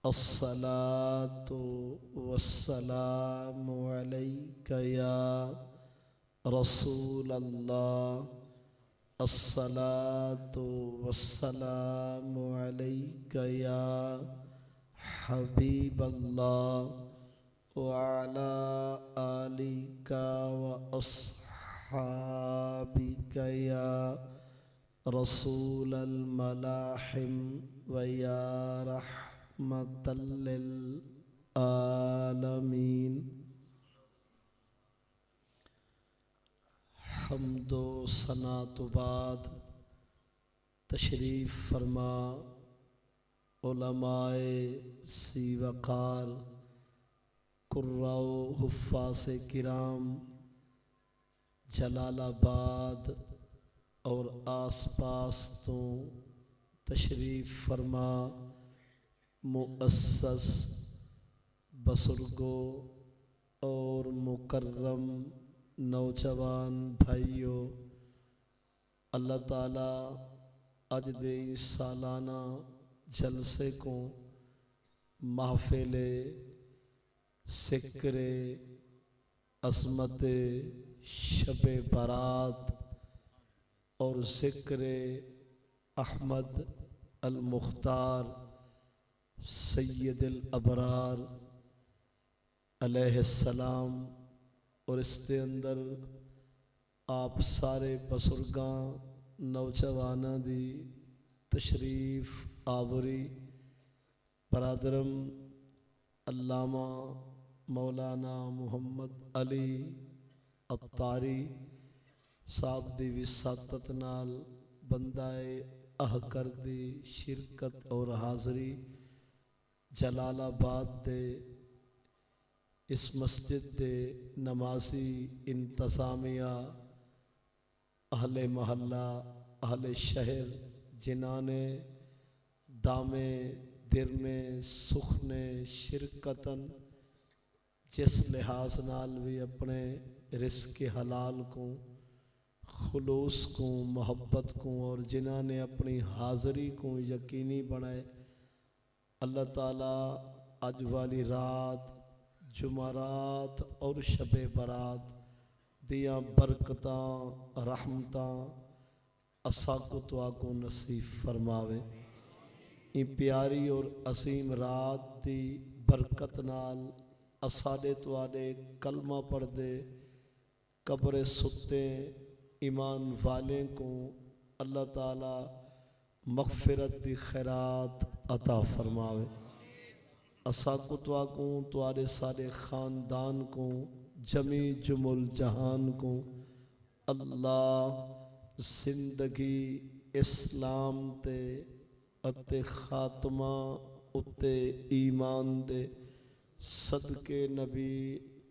अस्सलातु वस्सलामु अलैका या रसूल अल्लाह। अस्सलातु वस्सलामु अलैका या हबीब अल्लाह व अला आलिका व अस्हाबिका या रसूल अल मलाहिम व या रहमतल लिल आलमीन। हम्दो सना तो बाद तशरीफ़ फरमा उलमाए सी वक़ार कुर्राओ हुफ़्फ़ाज़ किराम जलालाबाद और आसपास तो तशरीफ़ फरमा मुअस्सस बुज़ुर्गों और मुकर्रम नौजवान भाइयों, अल्लाह ताला अज दे सालाना जलसे को महफिले सिक्रे अज़मत शबे बारात और ज़िक्र अहमद अल मुख्तार सैयदुल अबरार अलैहिस्सलाम और इसके अंदर आप सारे बुजुर्गां नौजवाना दी तशरीफ़ आवरी बरादरम अल्लामा मौलाना मुहम्मद अली अत्तारी साहब दी विसातत नाल बंदाए अहकर दी शिरकत और हाज़री जलालाबाद दे इस मस्जिद दे नमाजी इंतज़ामिया अहले महल्ला अहले शहर जिन्हां ने दामे दिर में सुख ने शिरकतन जिस लिहाज नाल भी अपने रिस्क हलाल को खुलूस को मोहब्बत को और जिन्हां ने अपनी हाज़री को यकीनी बनाए, अल्लाह ताला अज वाली रात जुमारात और शबे बारात दिया बरकतां रहमतां असा को तुआ को नसीब फरमावे। इन प्यारी और असीम रात दी बरकत नाल असाडे तुआडे कलमा पढ़ दे कब्र सुते ईमान वाले को अल्लाह ताला मग़फ़िरत दी खैरात अता फरमावे। असा को तुआ को तुआरे सारे ख़ानदान को जमी जुमुल जहान को अल्लाह जिंदगी इस्लाम ते अते खात्मा उत्ते ईमान दे सदके नबी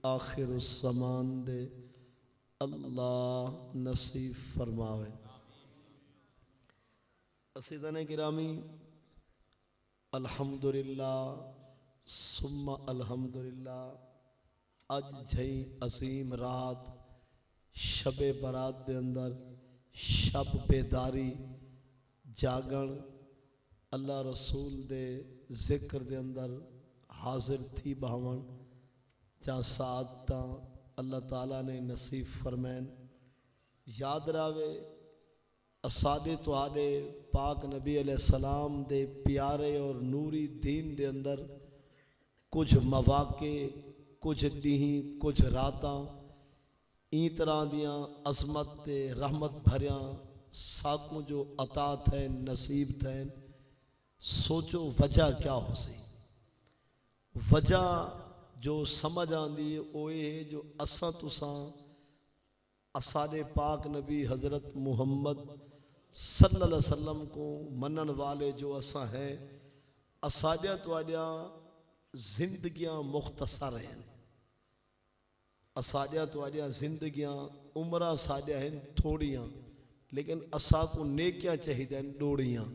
आखिर ज़मान दे अल्लाह नसीब फरमावे। असीदने गिरामी अल्हम्दुलिल्लाह सुम्मा अल्हम्दुलिल्लाह अज झई अजीम रात शबे बारात दे अंदर शब बेदारी जागण अल्लाह रसूल दे जिक्र दे अंदर हाजिर थी बहवन जहाँ सादता अल्लाह ताला ने नसीब फरमैन। याद रावे असादे तुआडे पाक नबी अलैहिस्सलाम दे प्यारे और नूरी दीन दे अंदर कुछ मवाके कुछ दीही कुछ रातां ई तरह दियां अजमत ते रहमत भरियां साकू जो अता थे नसीब थे। सोचो वजह क्या हो सी, वजह जो समझ आंदी वो ये जो असा तुसा असादे पाक नबी हज़रत मुहम्मद सल्लल्लाहु अलैहि वसल्लम को मनन वाले जो असा हैं असाजा तुआडिया जिंदगियां मुख्तसर हैं, असाजा तुआडिया जिंदगियां उम्रा साजा हैं थोड़ियां, लेकिन असा को नेकियां चाहिए डोड़ियां।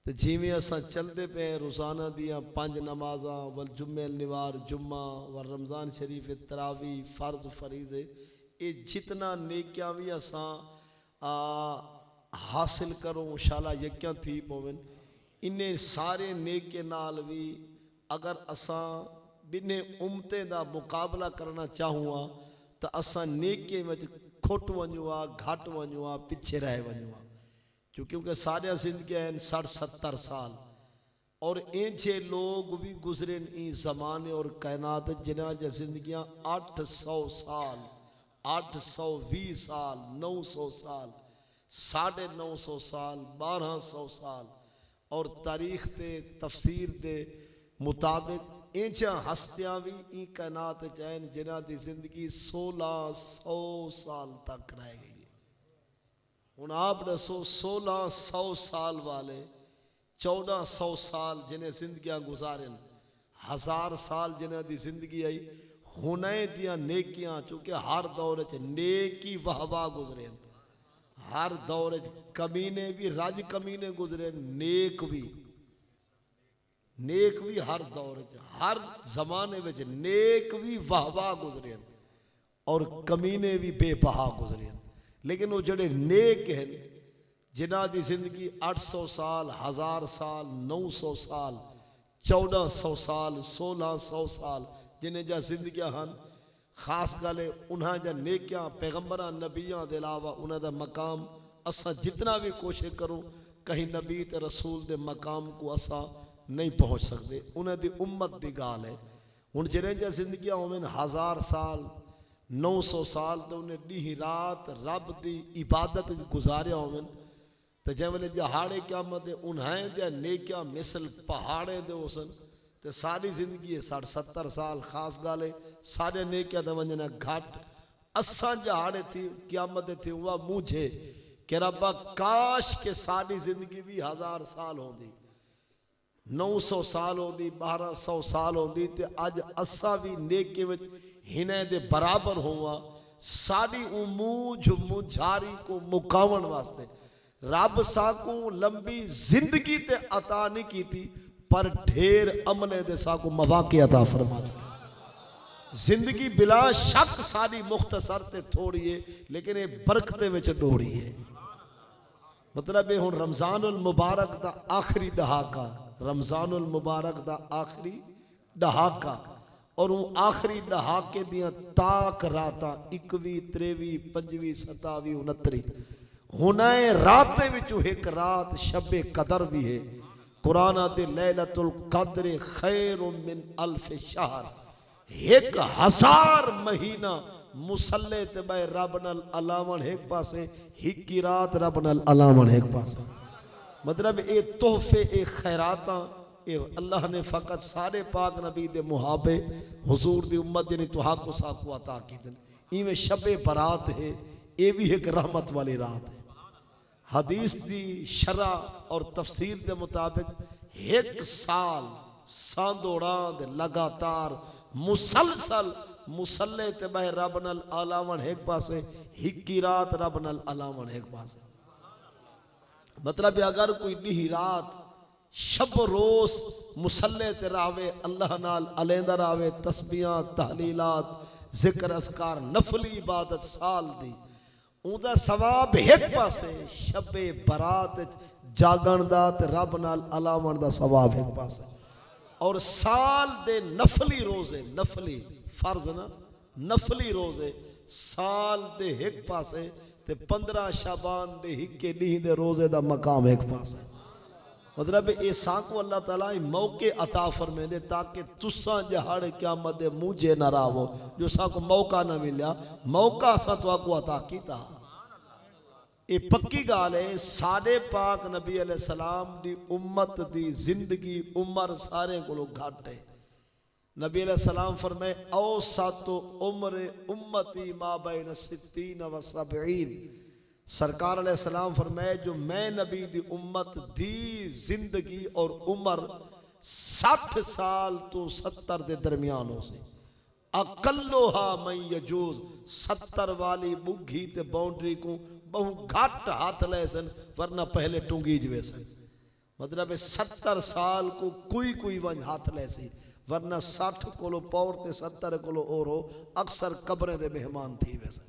तो जिमें असा चलते पे रोज़ाना दिया 5 नमाजा वल जुम्मे निवार जुम्मा व रमज़ान शरीफ तरावी फ़र्ज फरीज़े ये जितना नेकियां भी असा हासिल करो शाला यक्या थी पवन इन्हें सारे नेके नाल भी अगर असां बिने उम्मतें दा मुकाबला करना चाहूँ तो असां नेके में खोट वञूं आ, घाट वञूं आ, पिछे रह वञूं आ। क्योंकि साढ़े जिंदगी 60-70 साल और ऐसे लोग भी गुजरे इस ज़माने और कायनात जिन्हां जी जिंदगियां 800 साल, 820 साल, 900 साल, 950 साल, 1200 साल और तारीख ते तफसीर के मुताबिक ऐसा हस्तियां भी ई कायनात चैन जिन्हां की जिंदगी 1600 साल तक रह गई है। हुण आप दसो 1600 साल वाले 1400 साल जिन्हें जिंदगियां गुजारन, 1000 साल जिन्हें दी जिंदगी आई हुने दियां नेकियां, चूंकि हर दौर च नेकी वाहवा गुजरे, हर दौर च कमीने भी रज कमीने गुजरे, नेक भी हर दौर च हर जमाने में नेक भी वाहवा गुजरे और कमीने भी बेबहा गुजरे। लेकिन वो जड़े नेक हैं जिन्हां दी जिंदगी 800 साल, 1000 साल, 900 साल, 1400 साल, 1600 साल जिन्हें जा जिंदगियां हैं, खास गल उन्हां जा नेकियां पैगंबरां नबियां के अलावा उन्हां दा मकाम असा जितना भी कोशिश करूँ कहीं नबी ते रसूल दे मकाम को असा नहीं पहुँच सकते। उन्हें दी उम्मत की गाल है। हुण जिन्हें जा जिंदगियां होवन 1000 साल, 900 साल तो उन्हें डी रात रब की इबादत गुजारिया होवन तो जै वे जहाड़े क्यामत उन्हें दिया नेकियां मिसल पहाड़े दे होसन तो सारी जिंदगी 60-70 साल, खास गल है सारे नेकियां तो वंजना घट। असा जहाड़े थी क्यामत थी वह मुझे कि रब्बा काश के सारी जिंदगी भी 1000 साल होती, 900 साल होती, 1200 साल होती तो अज असा भी नेके विच हिने दे बराबर हुआ। साड़ी मूझ मुझारी को मुकावन वास्ते रब साकू लंबी जिंदगी ते अता नहीं की थी, पर ढेर अमले दे साकू मवाके अता फरमा। जिंदगी बिला शक साड़ी मुख्तसर ते थोड़ी है लेकिन ये बरकते में डोड़ी है। मतलब ये हुण रमजानुल मुबारक दा आखिरी दहाका, रमजानुल मुबारक दा आखिरी दहाका और वो आखिरी दहाके दियां ताक रातां 21, 23, 25, 27, 29 हुने रातें विचों एक रात शबे कदर भी है। कुरान आदि लैलतुल कद्र खैरुम मिन अल्फ शहर, 1000 महीना मुसल्ले ते बै रब नाल अलावण एक पासे, हिक्की रात रब नाल अलावण एक पासे। मतलब ये तोहफे ये खैरातां ये अल्लाह ने फ़कत सारे पाक नबी दे मुहाबे हुजूर दी उम्मत यानी तुहाको साकू अता कीते। इवें शबे बरात है, ये भी एक रहमत वाली रात है। हदीस दी शरा और तफसीर के मुताबिक 1 साल सांदोड़ा दे लगातार मुसलसल मुसल्ले ते बह रब नाल अलावण एक पासे, हिक्की रात रब नाल अलावण एक पासे। मतलब अगर कोई डी रात शब रोज मुसल्ले ते रावे, अल्लाह नाल अलेंदा रावे, तस्बीहां तहलीलात जिक्र अस्कार नफली इबादत साल दी उदा सवाब एक पासे, शबे बरात जागण दा ते रब नाल अलावण दा सवाब एक पासे। और साल दे नफली रोजे, नफली फर्ज ना नफली रोजे साल दे एक पासे ते 15 शाबान दे हिक्के डी दे रोजे दा मकाम एक पासे। मतलब ये साकू अल्लाह ताला मौके अता फरमेंदे ताकि तुसा जहाड़े क़यामत दे मुझे न रावो, जो साकू मौका न मिलिया मौका असा तो अता कीता। ये पक्की गाल है साडे पाक नबी अलैहि सलाम दी उम्मत दी जिंदगी उम्र सारे को घट है। नबी अलैहि सलाम फरमाए औसत उम्र उम्मती मा बैन 60 व 70। सरकार अलैहिस्सलाम फरमाए जो मैं नबी दी उम्मत दी जिंदगी और उम्र 60 साल तो 70 के दरमियान हो से। अकल्लोहा मैं यजूज 70 वाली बुग्घी ते बाउंड्री को बहु घट हाथ ले सन वरना पहले टूंगी जवे सन। मतलब 70 साल को कोई वंज हाथ ले सी वरना 60 कोलो पौर ते 70 कोलो और हो अक्सर कब्रें दे मेहमान थी वैसे।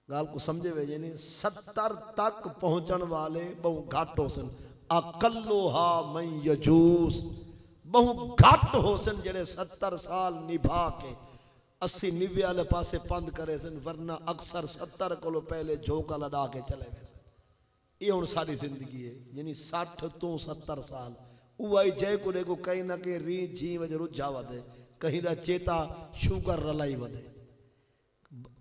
गाल को समझे वे नहीं 70 तक पहुंचने वाले बहु घाट हो सन, अकल्लोहा मन यजूस, बहु घट हो सन जेड़े 70 साल निभा के 80-90 वाले पासे पंद करे सन, वरना अक्सर 70 को पहले झोंका लड़ा के चले गए सन। ये हुण सारी जिंदगी है, यानी 60 तो 70 साल उई जय को कहीं ना कहीं री जी वज रुझा वधे, कहीं दा चेता शुगर रलाई वधे,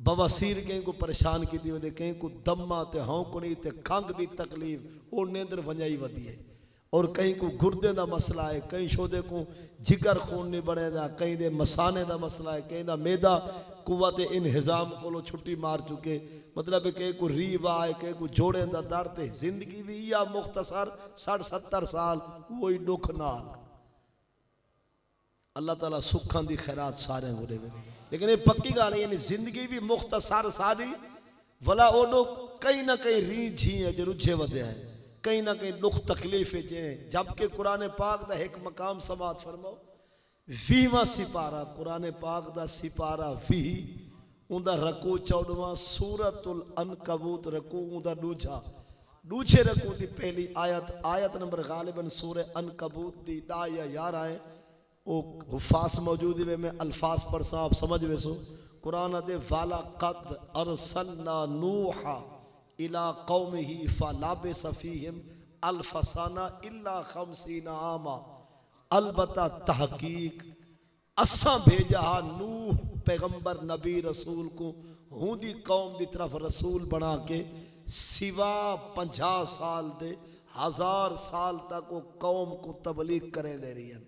बवासीर कहीं को परेशान की वधे, कहीं को दमा ते हौकनी ते खंघ दी तकलीफ वो नींदर वंजाई वधी है, और कहीं को गुर्दे का मसला है, कहीं शोदे को जिगर खून नहीं बढ़ेगा, कहीं दे मसाने का मसला है, कहीं दा मैदा कुव्वत इनहिजाम को छुट्टी मार चुके, मतलब कहीं को रीवा है, कहीं को जोड़े का दर्द है। जिंदगी भी या मुख्तसर 60-70 साल वही दुख नाल। अल्लाह ताला सुखा की खैरात सारे को देवे, लेकिन ये पक्की गल है, यानी जिंदगी भी मुख्तसर सारी भला ओडो कहीं ना कहीं री झी है जो रुझे वधे है, कहीं ना कहीं दुख तकलीफ है। जबकि कुरान पाक दा एक मकाम समात फरमाओ, 20वां सिपारा कुरान पाक दा सिपारा 20 उनका रकू 14वां, सूरतुल अनकबूत रकू उनका दूजे रकू की पहली आयत नंबर गालिबन सूरे अनकबूत दी 10 या 11 है। वो हुफास मौजूद है, मैं अल्फाज पर आप समझ वैसो। कुरान दे वाला कद अरसलना नूहा इला कौमिही फलाबिस फीहिम अल्फसाना इल्ला 50 आमा, अलबत्ता तहकीक असा भेजा नूह पैगंबर नबी रसूल को हूदी कौम की तरफ रसूल बना के सिवा 50 साल दे 1000 साल तक वो कौम को तबलीग करे दे रही है,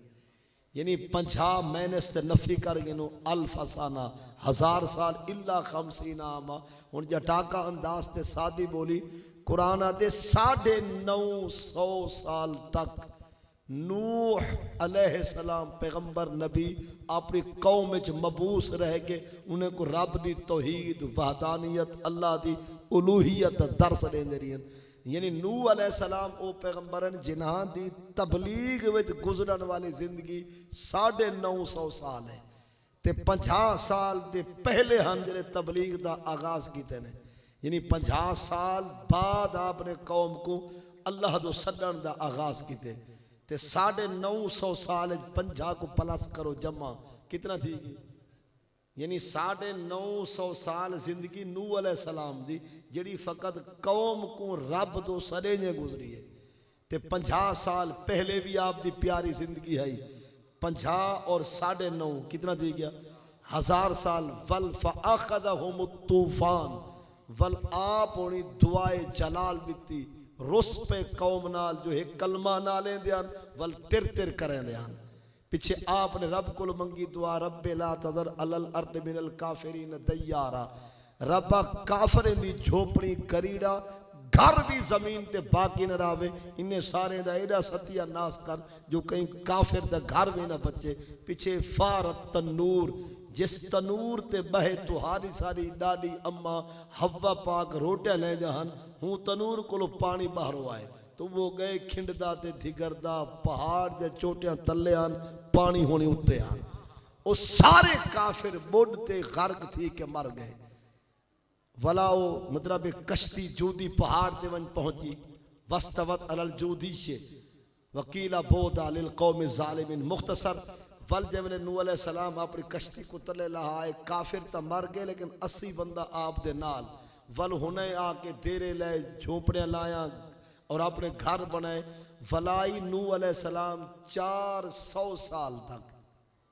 यानी 50 महीने से नफी कर गिनो अल्फसाना 1000 साल इल्ला 50 आमा। हुण जटाका अंदाज से सादी बोली कुरान दे 950 साल तक नूह अलैहिस्सलाम पैगंबर नबी अपनी कौम में मबूस रह के उन्हें को रब दी तौहीद वहदानियत अल्लाह दी उलूहियत दर्स देंदे रही, यानी नूह अलैहिस्सलाम ओ पैगंबरन जिन्हां दी तबलीग विच गुजरन वाली जिंदगी 950 साल है, ते 50 साल दे पहले हम जेड़े तबलीग दा आगाज कीते ने, यानी 50 साल बाद आपने कौम को अल्लाह दो सदन दा आगाज कीते, ते 950 साल 50 को प्लस करो जमा कितना थी, यानी 950 साल जिंदगी नूह अलैहिस्सलाम दी जिहड़ी फकत कौम को रब तो सरे ने गुजरी है, ते 50 साल पहले भी आप दी प्यारी जिंदगी है। 50 और 9.5 कितना दी गया 1000 साल। वल फअखज़हुम तूफान, वल आप होनी दुआए जलाल बिती रुस पे कौम नाल जो है कलमा नाले ध्यान वल तिर तिर करें ध्यान। पिछे आपने रब को मंगी दुआ रब्बे ला तज़र अलल अर्द मिनल काफिरीन दय्यारा, रब्बा काफरे दी झोपड़ी करीड़ा घर भी जमीन ते बाकी न रावे, इन्हें सारे दा एडा सतिया नाश कर जो कहीं काफिर दा घर भी ना बचे। पिछे फारत तनूर, जिस तनूर ते बहे तुहारी सारी डाडी अम्मा हवा पाक रोटियां ले जहन, हूँ तनूर को पानी बाहरों आए तो वो गए खिंडदा ते धिगरदा पहाड़ दे चोटियां तले आन पानी होने उत्ते आन, वो सारे काफिर बुढ़ ते गर्क थी के मर गए। वलाओ मतलब एक कश्ती जूदी पहाड़ ते वन पहुंची, वस्तवत अलल जूदी से वकीला बोदा लिल कौम ज़ालिमिन। मुख्तसर वल जब नूह अलैहिस्सलाम अपनी कश्ती को तले लहाए, काफिर तो मर गए लेकिन 80 बंदा आप दे नाल वल हुने आके देरे ले झोपड़ियां लाया और अपने घर बनाए। वलाई नूह अलैहिस्सलाम 400 साल तक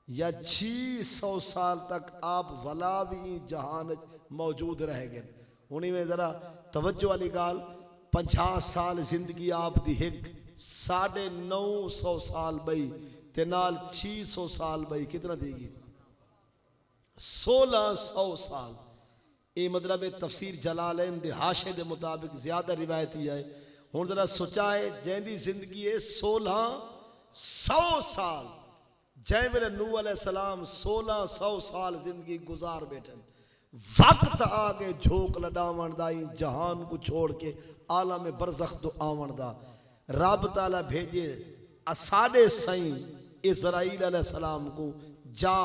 या 600 साल तक आप वला भी जहान मौजूद रह गए। उन्हीं में जरा तवज्जो वाली गाल 50 साल जिंदगी आप दी एक 950 साल बई ते नाल 600 साल बई कितना देगी 1600 साल। ये मतलब तफसीर जलालैन दे हाशे दे मुताबिक ज्यादा रिवायती है। हुण जरा सोचा है जैंदी जिंदगी है 1600 साल, जै वेले नूह अलैहिस्सलाम 1600 साल जिंदगी गुजार बैठे, वक्त आगे झोंक लडावण दा जहान को छोड़ के आलम बरज़ख तो आवण दा। रब ताला भेजे साडे सई इज़राइल अलैहिस्सलाम को, जा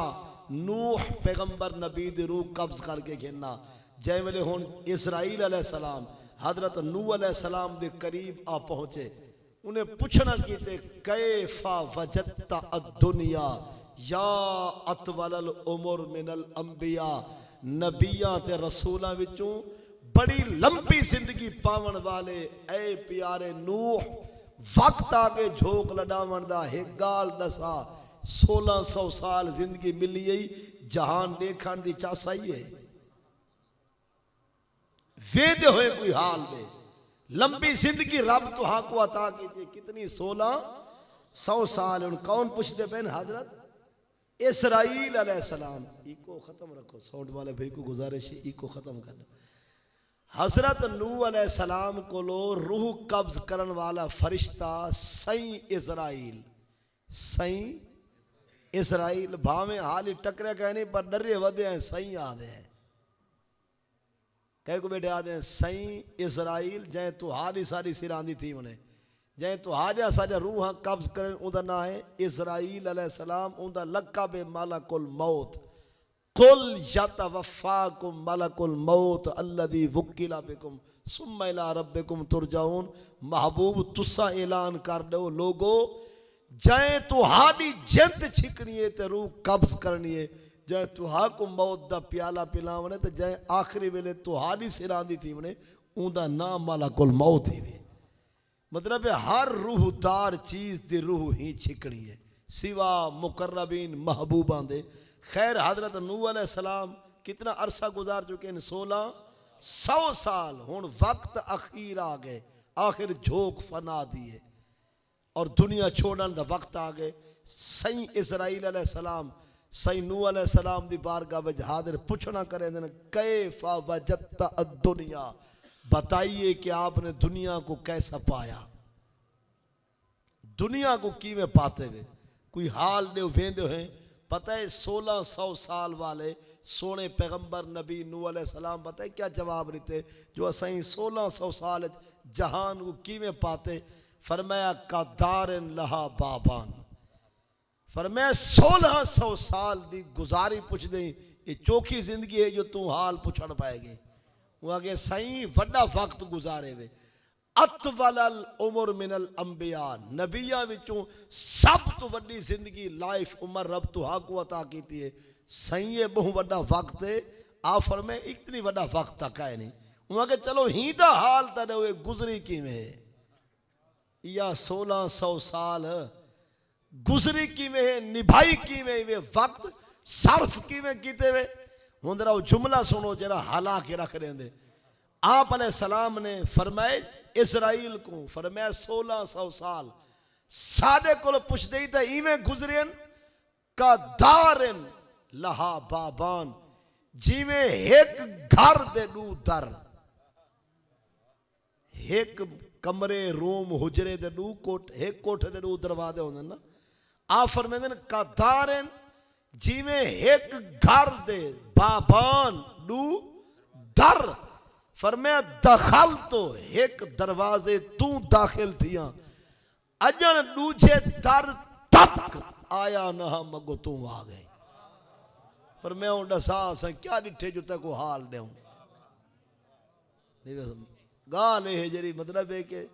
नूह पैगंबर नबी दी रूह कब्ज करके घेना। जै वेले हुण इज़राइल अलैहिस्सलाम हजरत नूह अलैहिस्सलाम दे करीब आ पहुंचे उन्हें पूछना की ते कैफा वजदता अद्दुनिया या अतवलल उमर मिनल अंबिया, नबियां ते रसूलां विचों बड़ी लंबी जिंदगी पावन वाले ऐ प्यारे नूह, वक्त आगे झोंक लडावन दा एक गाल दसा 1600 साल जिंदगी मिली गई, जहान देखण दी चासाई है वेद होए कोई हाल दे लंबी जिंदगी रब तो हाँ को अता की थी कितनी 1600 साल। उन कौन पूछते पे हजरत इसराइल अलैहिस्सलाम। इको खत्म रखो, साउंड वाले भाई को गुजारिश है इको खत्म कर लो। हजरत नूह अलैहिस्सलाम को लो रूह कब्ज करन वाला फरिश्ता सई इजराइल, सई इजराइल भावे हाल ही टकरे कहने पर डरे वधे हैं सही आदे हैं कह को बेटे आदे हैं सई इजराइल जै तू हाल ही सारी सिरांदी थी उन्हें जै तू हाजा साजा रूह कब्ज करें उनका ना है इजराइल अलैहिस्सलाम, उनका लक़ब मलकुल मौत। कुल यतवफ़्फ़ाकुम मलकुल मौत अल्लज़ी वुक्किला बिकुम सुम्मा इला रब्बिकुम तुरजाऊन। महबूब तुसा ऐलान कर दो लोगो जै तुहाडी जिंद छिकनी है ते रूह कब्ज करनी है, जै तुहा को मौत दा प्याला पिलावने ते जै आखिरी वेले तुहाडी सिरांदी थी वने उनका नाम मलकुल मौत ही वे। मतलब है हर रूहदार चीज दी रूह ही छिकनी है सिवा मुकर्रबीन महबूबा दे। खैर हजरत नूह अलैहिस्सलाम कितना अरसा गुजार चुके हैं 1600 साल। हुण वक्त अखीर आ गए, आखिर झोंक फना दिए और दुनिया छोड़न दा वक्त आ गए। सही इजराइल अलैहिस्सलाम सही नूह अलैहिस्सलाम दी बारगाह में हाजिर पूछना करें कैफा वजदता अद्दुनिया, बताइए कि आपने दुनिया को कैसा पाया, दुनिया को किवें पाते हुए कोई हाल दे वेंदे हैं। पता है 1600 साल वाले सोने पैगंबर नबी नूह अलैहिस्सलाम बताए क्या जवाब देते जो असई 1600 साल जहान को किवें पाते। फरमाया का दारन लहा बाबान, फरमाया 1600 साल दी गुजारी पुछ दे ये चौखी जिंदगी है जो तू हाल पुछण पाएगी। वो आगे सही वड्डा वक्त गुजारे वे अतवलल उमर मिनल अंबिया, नबिया विचों सब तो वड्डी जिंदगी लाइफ उमर रब तो हा को अता कीती है। सही है बहु वड्डा वक्त है आफर में इतनी वड्डा वक्त तक है नहीं। वो आगे चलो ही दा हाल तने हुए गुजरी किवें या 1600 साल गुजरी किवें निभाई किवें वे वक्त सर्फ किवें कीते वे। हुण जरा जुमला सुनो जरा हला के रख देंदे। आप अलैहिस्सलाम ने फरमाए इजराइल को फरमाया 1600 साल साडे कोल पुछदे ही तो इवें गुजरेन का दारन लहा बाबान, जिवें एक घर दे दू दर, एक कमरे रूम हुजरे दे दू कोठ एक कोठे दे दू दरवाजे होंदे ना। आ फरमांदे ने का दारन जिवें एक घर दे बाबान दू दर। फरमाया दखल तो एक दरवाजे तू दाखिल थिया अजन दूजे दर तक आया ना मगो तू आ गए। पर मैं दसा क्या डिठे जो तक हाल दे गाल है जी मतलब है कि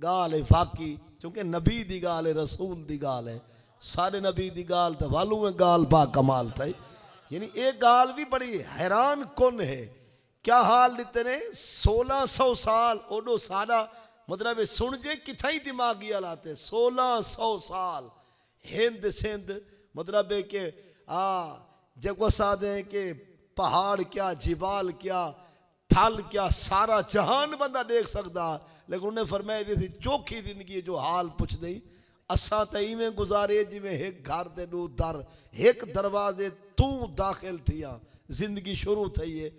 गाल है फाकी क्योंकि नबी दी गाल है रसूल दी गाल है सारे नबी दी गाल तो वालू में गाल बा कमाल था। यानी एक गाल भी बड़ी हैरान कौन है क्या हाल दिते ने 1600 साल ओडो सारा मतलब सुन जे किथा ही दिमागी हालात 1600 साल हिंद सिंध मतलब है कि जब सादे कि पहाड़ क्या जिबाल क्या थल क्या सारा जहान बंदा देख सकता। लेकिन उन्हें फरमाया थी चौखी जिंदगी जो हाल पुछ दी असा तो इवें गुजारे जिमें एक घर दे दू दर एक दरवाजे तू दाखिल थिया जिंदगी शुरू थी है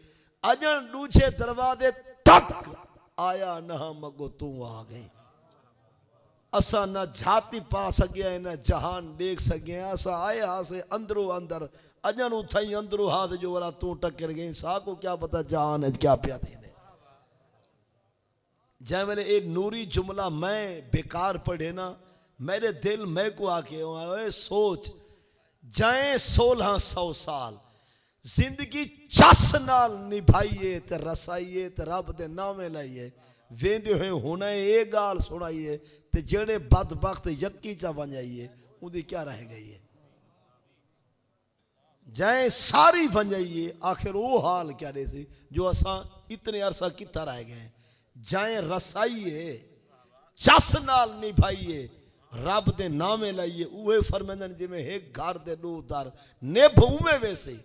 अजन दूजे दरवाजे तक आया ना मगो तू आ गई। असा न झाती पा सकिया न जहान देख सकिया असा आया से अंदरों अंदर अजन उथई अंदरों हाथ जो वाला तू टक्कर गई सा को क्या पता जहान है क्या पिया दे जै मैंने एक नूरी जुमला मैं बेकार पढ़े ना मेरे दिल मैं को आके सोच जाए 1600 साल जिंदगी चस नाल निभाइए ते रसाइए ते रब दे नामे लाइए वेंदे हुए हुन ये गाल सुनाइए ते जेड़े बदबख्त यकी चा वंजाइए उनकी क्या रह गई है। जै सारी वंजाइए आखिर वो हाल क्या दे सी जो असा इतने अरसा किता रह गए। जै रसाइए चस नाल निभाइए रब दे नामे लाइए उहे फरमांदन जिमें एक घर दे दो दर निभ उवें वैसे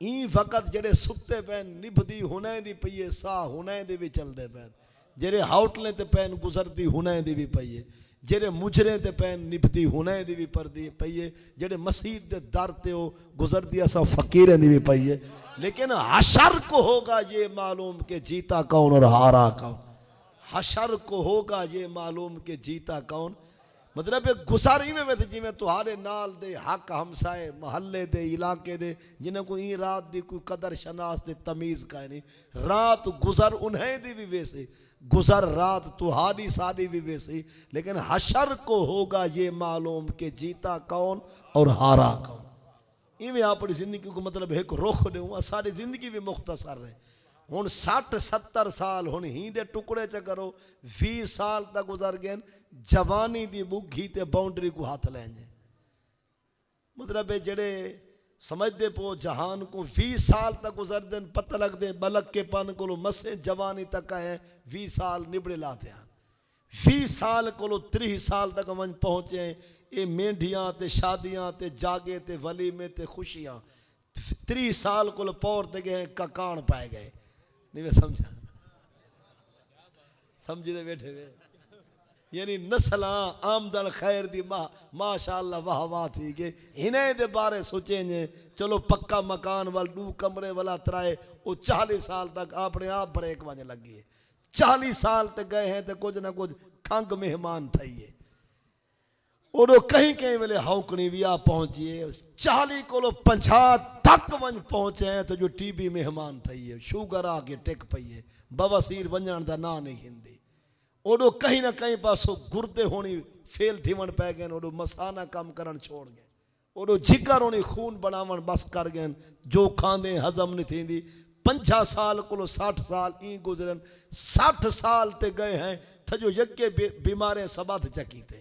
ई वक़्त जेड़े सुते पैन निभदी हुने दी पईए सा हुने दी भी चलदे पैन जेड़े हाउटले ते पैन गुजरदी हुने दी भी पईए जेड़े मुजरे ते पैन निभदी हुने दी भी परदी पईए जेड़े मस्जिद दे दर ते ओ गुजरदी असा फकीरें दी भी पईए। लेकिन हशर को होगा ये मालूम के जीता कौन और हारा कौन। हशर को होगा ये मालूम के जीता कौन मतलब गुजारी में वे जिमें तुहारे नाल दे हक हमसाए महल्ले दे इलाके दे जिन्हें कोई ई रात दी कोई कदर शनास दे तमीज़ का नहीं। रात गुजर उन्हें दी भी वैसे गुजर रात तुहारी सादी भी वैसी। लेकिन हशर को होगा ये मालूम के जीता कौन और हारा कौन। इवें अपनी जिंदगी को मतलब एक रुख दूँ सारी जिंदगी भी मुख्तसर है। हुण 60-70 साल हुण ही दे टुकड़े च करो 20 साल तक गुजर गए जवानी दी बुग्घी ते बाउंड्री को हाथ लेंगे मतलब जेड़े समझते पो जहान को 20 साल तक गुजर देन पता लग दे बलक के पन को मसे जवानी तक आए 20 साल निबड़े लाते हैं 20 साल को 30 साल तक मन पहुँचे ये मेंढियाँ ते शादियाँ ते जागे ते वलीमे ते खुशियाँ 30 साल को पौर ते गए ककान पाए गए नहीं वे समझा समझी दे बैठे वे यानी नस्ल आमदन खैर दी माशाअल्लाह वाह वाह थी के इन्हें दे बारे सोचे ने चलो पक्का मकान वाल 2 कमरे वाला तराए वो 40 साल तक अपने आप ब्रेक वजह लगी है 40 साल तक गए हैं तो कुछ ना कुछ खंग मेहमान थी है उदो कहीं कहीं वेले हौकनी विया पहुंचिए 40 को 50 तक वन पहुंचे हैं तो जो टीबी मेहमान थी है शुगर आके टेक पई है बवासीर वंजन का ना नहीं हिंदी ओडो कहीं ना कहीं पासो गुर्दे होनी फेल थीवन पै गए ओडो मसाना कम करन छोड़ गए ओडो जिगर होनी खून बनावन बस कर गए जो खांदे हजम नहीं थींदी 50 साल को 60 साल ई गुजरन 60 साल ते गए हैं थजो यके बीमारे सबद चकी थे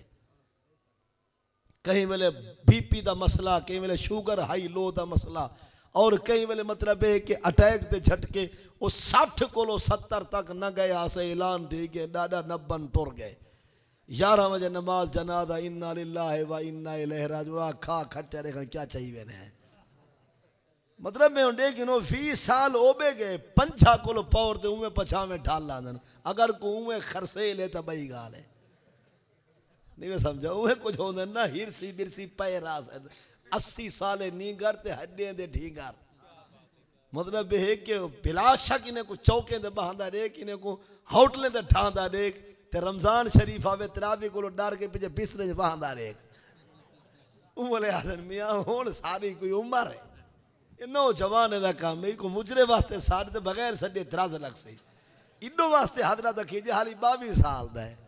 कहीं वेले बीपी का मसला कहीं वेले शुगर हाई लो का मसला और कई वेले मतलब है कि अटैक दे झटके वो 60 को 70 तक न गए आसे ऐलान दे गए डाडा नब्बन टुर गए 11 बजे नमाज जनादा इन्ना लिल्लाहि व इन्ना इलैहि राजिऊन खा खट्टे रे क्या चाहिए ने मतलब मैं उन्हें कि 20 साल ओबे गए 50 को पौर दे उमें पछा में ढाल लादन अगर को उमें खरसे ले तो बई गाल है नहीं समझा उमें कुछ होंगे ना हिरसी बिरसी पैरास 80 साल नीगर ते हड्डियां दे ढींगर मतलब है कि बिला शक इन्हें को चौके दे बहांदा देख इन्हें को होटलें दे ठांदा देख ते रमजान शरीफ आवे तरावी को डार के पीछे बिस्तरे च बहांदा देख उमले आदन मियां हुण सारी कोई उम्र है इन्नो जवान दा काम है को मुजरे वास्ते सारे ते बगैर सडे दराज लग सी इन्नो वास्ते हजरत खीजे हाली 22 साल दा है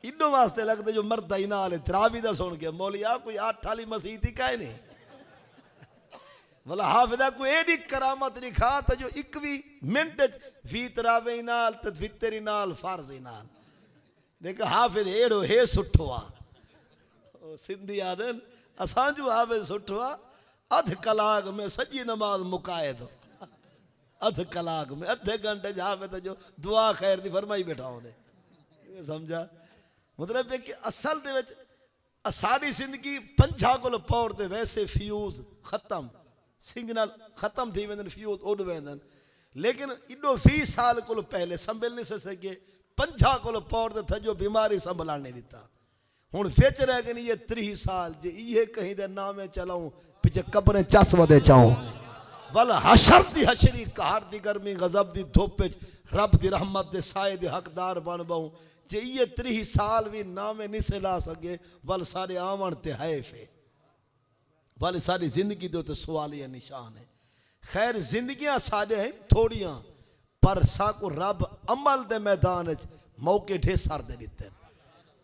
इन्नो वास्ते लगते जो मरदा ही नाल तरावी दा सुन के मौलिया कोई 8 वाली मसीत ही काहे नहीं भला हाफिदा कोई एडी करामत नहीं खा तो जो 21 मिनट वी तरावे नाल ते वितरी नाल फर्ज नाल लेकिन हाफिज एड़ो हे सुठो आ सिंधी आदन असांजो हाफिज सुठो आ अध कलाक में सजी नमाज मुकाए तो अध कलाक में अधे घंटे हाफिज जो दुआ खैर दी फरमाई बैठा होंदे समझा मतलब है कि असल दे विच सारी जिंदगी 50 को पौर दे वैसे फ्यूज खत्म सिग्नल खत्म थी वेंदन फ्यूज उड़ वेंदन लेकिन इडो 20 साल को पहले संभल नहीं सके 50 को पौर दे थजो बीमारी संभलाने नहीं दिता हुण फिच रह गए ये 30 साल जे ये कहीं दे नामे चलाऊं पीछे कब्रें चस वदे चाऊं वल हशर दी हशरी कहर दी गर्मी गजब दी धुप रब दी रहमत दे साए दे हकदार बन बाऊं जे ये 30 साल भी नामे नहीं से ला सके वल सारे आवन ते हैफ है वल सारी जिंदगी दो तो सवालिया निशान है। खैर जिंदगियां सारे हैं थोड़ियां पर साको रब अमल दे मैदान मौके ढेर सार दे दिते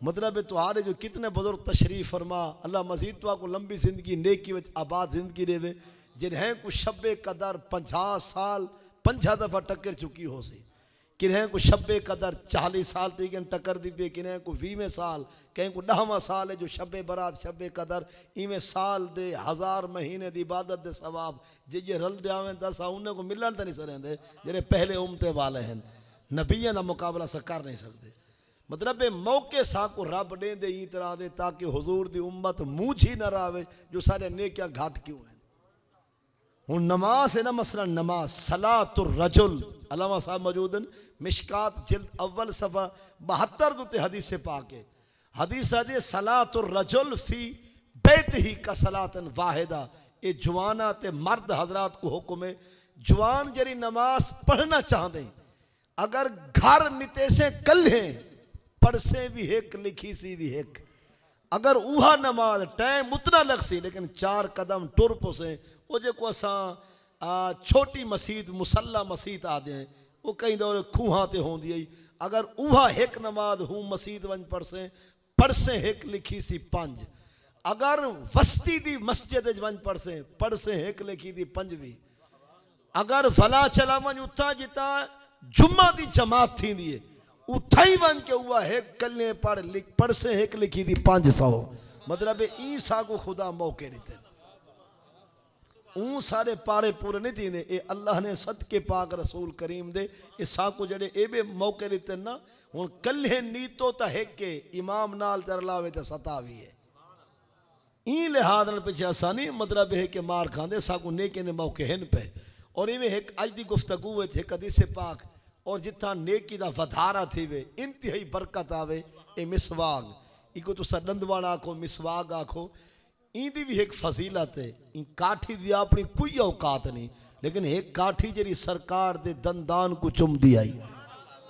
मतलब तुम्हारे जो कितने बुजुर्ग तशरीफ फरमा अल्लाह मजीद तो को लंबी जिंदगी नेकी विच आबाद जिंदगी देवे जिन्हें को शब्बे कदर 50 साल 50 दफा टक्कर चुकी हो सी किन्हें को शब्बे कदर 40 साल थी टक्कर दी पे, किन्हें को 20 साल, कहीं को 10वां साल है जो शब्बे बरात शब्बे कदर इवें साल दे 1000 महीने दी इबादत दे सवाब जे रल दियावें दस उन्हें को मिलन तो नहीं सरेंदे जेरे पहले उम्मते वाले हैं। नबियां का मुकाबला सा कर नहीं सकते। मतलब मौके सा को रब देंदे ई तरह दे ताकि हुजूर दी उम्मत मूझी न रहे जो सारे नेकियां घाट क्यों है। हूँ नमाज है ना, मसला नमाज सलातुर रजुल अलामा साहब मौजूद हैं, मिशकात जिल्द अव्वल सफ़ा 72 ते हदीस से पाके हदीस आदि सलातुर रजुल फी बैत ही का सलातन वाहिदा। ये जवाना ते मर्द हजरात को हुक्म है, जवान जरी नमाज पढ़ना चाहते अगर घर निते से कल हैं पढ़ से भी एक लिखी सी भी एक, अगर उहा नमाज टाइम उतना लग सी लेकिन 4 कदम टुर पोसे वो जो असा छोटी मसीद मुसल्ला मसीद आदे हैं वो कई दौर खूहा ते होंदी है। अगर उहा एक नमाज हूँ मसीद वंज पढ़ से एक लिखी सी 5, अगर वस्ती दी मस्जिद वंज पढ़ से एक लिखी दी 5वीं, अगर भला चला वंज उथा जिता जुम्मा दी जमात थी है उठा ही वन के हुआ है कल्ले पढ़ से एक लिखी थी 500। मतलब ई सागो खुदा मौके देते ऊं सारे पारे पूरे नहीं थी ये अल्लाह ने सदके पाक रसूल करीम दे ये साको जड़े एबे मौके देते ना हूँ कल्ले नीतो तो है के इमाम नाल चरलावे तो 27 है ई लिहाज पिछे असा नहीं मतलब है कि मार खाते साको नेके ने मौके हैं पे। और इवें एक अज की गुफ्तगू एक हदीस पाक और जिथा नेकी का वधारा थी वे इंतहाई बरकत आवे ए मिसवाक इको तुसा दंदवाण आखो मिसवाक आखो इंदी भी एक फजीलत है। इन काठी दी अपनी कोई औकात नहीं लेकिन एक काठी जरी सरकार दे दंदान को चुमदी आई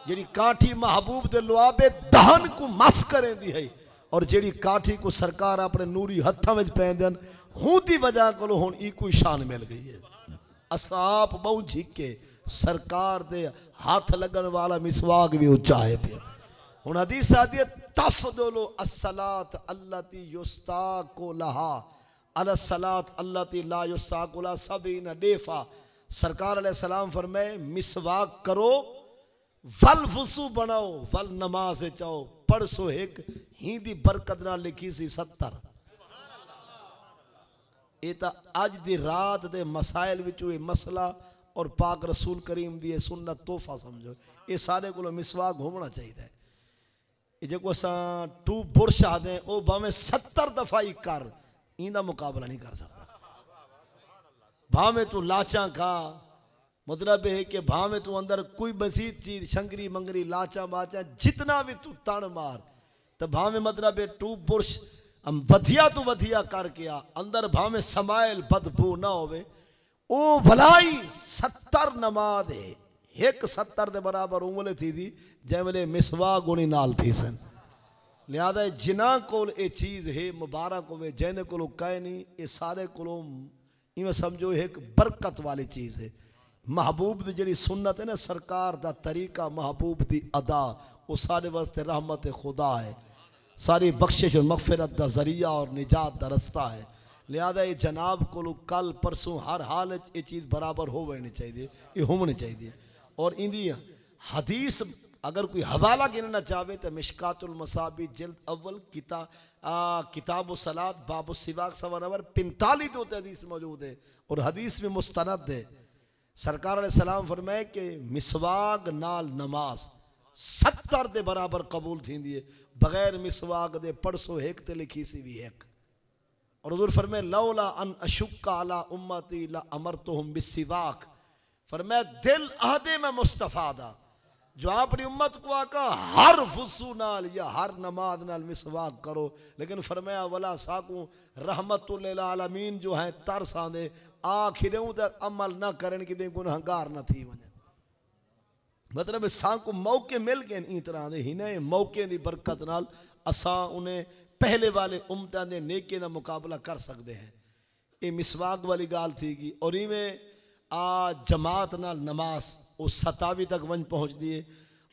जरी काठी महबूब दे लुआबे दहन को मस करें दी है और जड़ी काठी को सरकार अपने नूरी हत्थों में पैंदन हूं दी वजह को हुण ई कोई शान मिल गई है। असाप बहु झिके सरकार दे हाथ लगन वाला मिसवाक भी उच्चा है पे। हुण हदीस आती है तफदुलु अस्सलात अल्लती युस्ताकु लहा अला सलात अल्लती ला युस्ताकु लहा सबीना डेफा। सरकार अलैहिस्सलाम फरमाए मिसवाक करो वल वुसू बनाओ वल नमाज चाओ पढ़ सो एक ही दी बरकत ना लिखी सी 70। ये तो अज दी रात दे मसाइल विचों मसला और पाक रसूल करीम दी सुन्नत तोहफा समझो ये सारे को मिसवाक घूमना चाहिए। ये जो असा टू बुरश आदे वो भावें 70 दफा ही कर इंदा मुकाबला नहीं कर सकता। भावें तू लाचा खा मतलब है कि भावें तू अंदर कोई मजीद चीज शंगरी मंगरी लाचा बाचा जितना भी तू तन मार तो भावें मतलब है टू बुरश हम वधिया तो वधिया करके आ अंदर भावें समाइल बदबू ना होवे ओ भलाई 70 नमाज है एक 70 के बराबर उमले थी जै वेले मिसवाक गुणी नाल थी सन। लिहाजा जिना को ये चीज़ है मुबारक होवे जैने को कहे नहीं ये सारे को इवें समझो एक बरकत वाली चीज़ है। महबूब की जी सुन्नत है ना सरकार का तरीका महबूब की अदा वो सारे वास्ते रहमत खुदा है सारी बख्शिश और मगफिरत का जरिया और निजात का रस्ता है। लिहाजा ये जनाब को कल परसों हर हाल ये चीज़ बराबर होनी चाहिए ये होनी चाहिए। और इंदी हदीस अगर कोई हवाला गिनना चाहे तो मिशकातुल मसाबी जिल्द अव्वल किताब सलात बाबु सिवाक सवा नंबर 45 होते हदीस मौजूद है और हदीस में मुस्तनद है। सरकार अलैहिस्सलाम फरमाए कि मिसवाक नाल नमाज 70 दे बराबर कबूल थी बगैर मिसवाक दे पढ़ सो एक ते लिखी सी भी एक। और हुज़ूर फरमाए लौला अन अशुक्का अला उम्मती ला अमरतुहुम बिस्सिवाक फरमाए दिल अहदे में मुस्तफ़ा दा जो अपनी उम्मत को आका हर वुज़ू नाल या हर नमाज नाल मिसवाक करो लेकिन फरमाया वला साकू रहमतुल लिल आलमीन जो है तरस आंदे आखिरों तक अमल ना करन कि गुनहगार न थी वने। मतलब साकू मौके मिल गए इन तरह दे ही ने मौके दी बरकत नाल असा उन्हें पहले वाले उम्मतां दे नेके दा मुकाबला कर सकते हैं। ये मिसवाक वाली गाल थी और इवें जमात नाल नमाज वो 27 तक वन पहुँच दिए।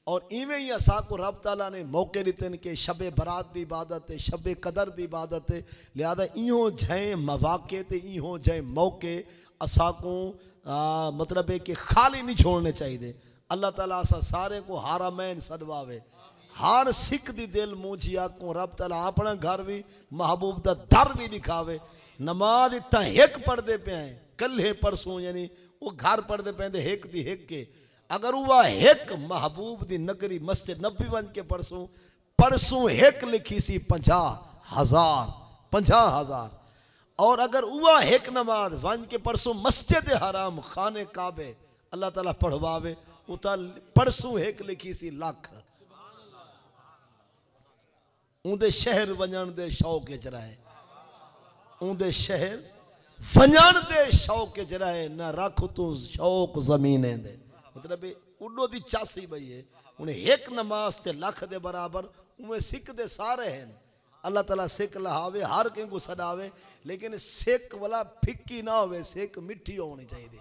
और इवें ही असा को रब ताला ने मौके दिते कि शबे बरात की इबादत है शबे कदर की इबादत है। लिहाजा इहों जै मवाके ते इहों जै मौके असा को मतलब है कि खाली नहीं छोड़ने चाहिए। अल्लाह ताला असा सारे को हारामैन सदवावे। हर सिख दी दिल मूंझी आको रब ताला अपना घर भी महबूब दा दर भी दिखावे। नमाज इतना हिक पढ़ते पे हैं कल्हे परसों यानी वो घर पढ़ते पे हिक दी हिक के अगर वह हिक महबूब दी नगरी मस्जिद नबी वन के परसों हिक लिखी सी 50,000 और अगर वह हिक नमाज वन के परसों मस्जिद हराम खाने काबे अल्लाह ताला पढ़वावे उता परसों हिक लिखी सी लाख उनके शहर वजन दे शौक च रहे उनके शहर वजन दे शौक च रहे ना रख तू शौक जमीने दे मतलब उडो दी चासी बई है उन्हें एक नमाज ते लख दे बराबर उमें सिख दे सारे हैं। अल्लाह ताला सिख लहावे हर कंहिं को सदावे लेकिन सिख वाला फिक्की ना होवे सिख मिठी होनी चाहिए।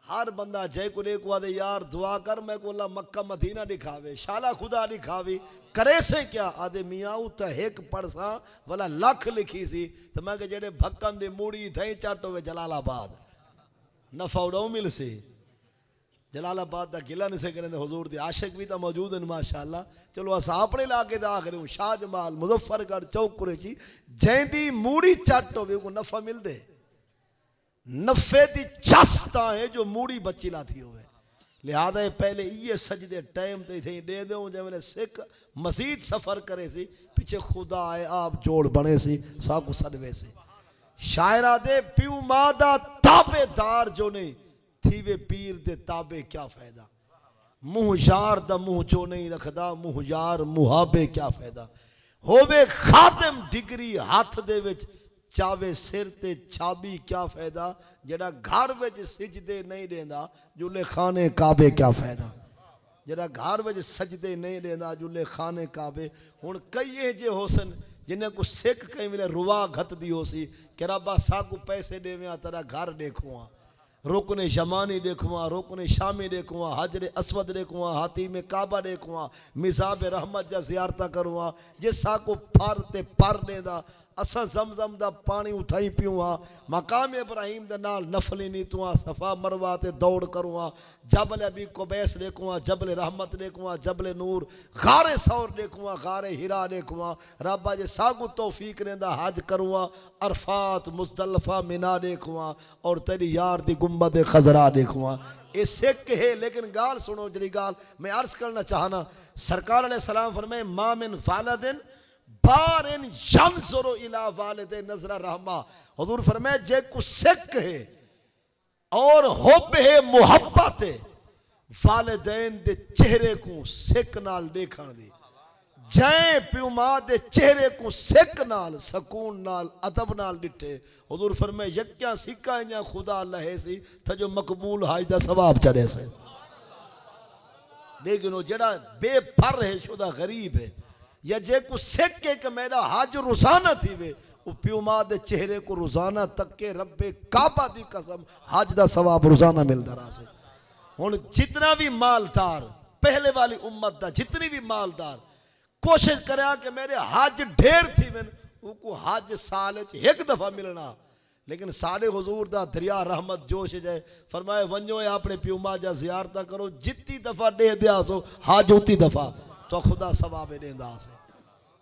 हर बंदा जय को एक वादे यार दुआ कर मैं को मक्का मदीना दिखावे शाला खुदा दिखावी करे से क्या आदे मियाँ उत एक पढ़सा वाला लख लिखी सी तो मैं जेड़े भक्कन दी मूड़ी थई चट होवे जलालाबाद नफा उड़ाऊ मिल सी जलालाबाद का गिला नहीं से करें हुजूर दी आशिक भी तो मौजूद हैं माशाअल्लाह। चलो अस अपने इलाके का आखिर शाहजमाल मुजफ्फरगढ़ चौक जी जैंदी मूड़ी चट होवे को नफा मिलदे नफे दी चस्ता है जो मूड़ी बच्ची लाती होवे लिहाजा पहले ये सजदे टाइम ते थे दे दो जब सिख मसीद सफर करे सी पीछे खुदा आए आप जोड़ बने सी साकू सदवे से शायरा दे प्यू मादा ताबेदार जो नहीं थी वे पीर दे ताबे क्या फायदा मुंह यार दा मुंह चो नहीं रखदा मुंह यार मुहाबे क्या फायदा होवे खातिम डिग्री हाथ दे विच चावे सिर ते चाबी क्या फायदा जड़ा घर विच सिजदे नहीं देंदा जुले खाने काबे क्या फायदा जड़ा घर विच सजदे नहीं देंदा जुले खाने काबे। हुण कई जे होसन जिन्हें को सिख कई मिले रुवा घत दी हो सी कि रब्बा साकू पैसे देवे तेरा घर देखुआ रुकने शमानी देखुआ रुकने शामी देखुआ हजरे अस्वद देखुआ हाथी में काबा देखुआ मिसाब रहमत जा जियारता करुआ जे साको फर ते पर देंदा असा जमजम दा पानी उठाई पियुआ मकाम इब्राहिम दे नाल नफली नीतुआ सफा मरवा ते दौड़ करुआ जबल अबी कुबैस देखुआ जबल रहमत देखुआ जबल नूर गारे सौर देखुआ गारे हिरा देखुआ रब्बा जे सागु तौफीक रेंदा हज करुआ अरफात मुजदलफा मिना देखुआ और तेरी यार दी गुंबद खजरा देखुआ। ये सिख है लेकिन गाल सुनो जड़ी गाल मैं अर्ज करना चाहना सरकार अलैहि सलाम फरमाए मा मिन वालिदिन बारिन यंजुरु इला वालिदे नजरा रहमा हुजूर फरमाए जे को सिख है और हुब है मुहब्बत है वालिदैन दे चेहरे को सिख नाल देखण दी जै प्यू मां दे चेहरे को सिख नाल सकून नाल अदब नाल डिठे हुजूर फरमाए यक्या सिक्का या खुदा लहे सी थजो मकबूल हाज दा सवाब चढ़े से लेकिन वो जड़ा बेफर है शुदा गरीब है या जे को सिख के मेरा हज रोजाना थी वे वो प्यू मां दे चेहरे को रोजाना तक के रब्बे काबा दी कसम हज दा सवाब रोजाना मिलदा रहा से। हुण जितना भी मालदार पहले वाली उम्मत दा जितनी भी मालदार कोशिश करा कि मेरे हज ढेर थी उनको हज साल एक दफा मिलना लेकिन सारे हुजूर दा दरिया रहमत जोश जाए फरमाए वंजो अपने प्यू मां जा जियारत करो जितनी दफा दे दिया सो हज उतनी दफा तो खुदा सवाब देंदा से।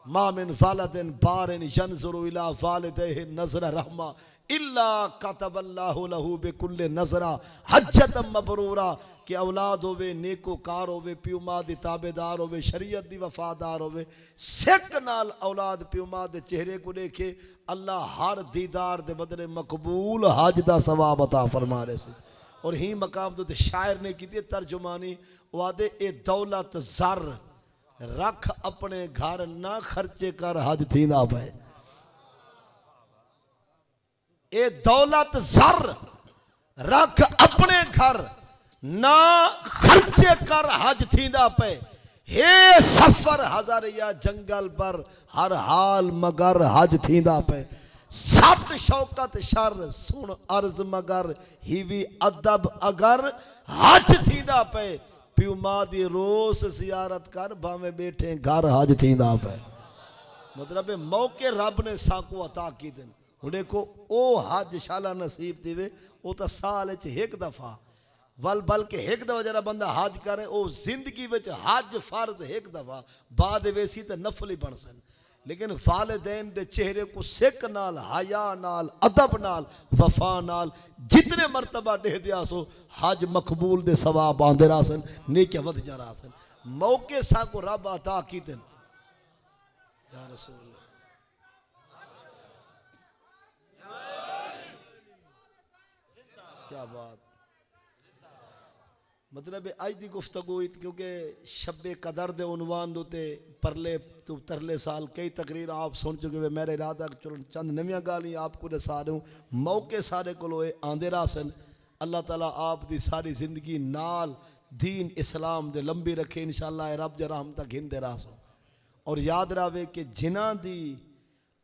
मा मिन वालिदिन बारिन यंजुरु इला वालिदैहि नज़रा रहमा इल्ला कतबल्लाहु लहू बिकुल्लि नज़रा हज्जतम मबरूरा कि औलाद होवे नेकोकार होवे प्यू मां दी ताबेदार होवे शरीयत दी वफादार होवे सिख नाल औलाद प्यू मां दे चेहरे को देखे अल्लाह हर दीदार दे बदले मकबूल हज दा सवाब अता फरमा रहे से। और ही मकाम तो शायर ने की तर्जुमानी वादे ए दौलत जर रख अपने घर ना खर्चे कर हज थी ना पे ए दौलत जर रख अपने घर ना खर्चे कर हज थी ना पे हे सफर हजार या जंगल पर हर हाल मगर हज थी ना पे सट शौकत शर सुन अर्ज मगर हिवी अदब अगर हज थी ना पे प्यू मां दी रोज जियारत कर भावे बैठे घर हज थी ना पे मतलब मौके रब ने साको अता की दिन हुण देखो ओ हज शाला नसीब थी वे ओ तो साल च एक दफा वल बल्कि एक दफ़ा जरा बंदा हज करे वो जिंदगी में हज फर्ज एक दफ़ा बाद वेसी तो नफल ही बन सन। लेकिन वालिदैन दे चेहरे को सिक नाल हया नाल अदब नाल वफा नाल जितने मरतबा दे दिया सो हज मकबूल दे सवाब आंदे रहा सन, नेकियां वध जा रहा सन। मौके सा को रब अता कीते या रसूल अल्लाह। क्या बात, मतलब अज की गुफ्तगू क्योंकि शब्बे कदर दे उनवान दोते परले तो तरले साल कई तकरीर आप सुन चुके हुए। मेरा इरादा चलो चंद नवियां गालियां आपको दसा दूं। मौके सारे को आंदे रहा सन। अल्लाह ताला आप दी सारी जिंदगी नाल दीन इस्लाम दे लंबी रखे इंशाअल्लाह रब ज रहमत घिंदे रहा सो। और याद रहे कि जिन्हां दी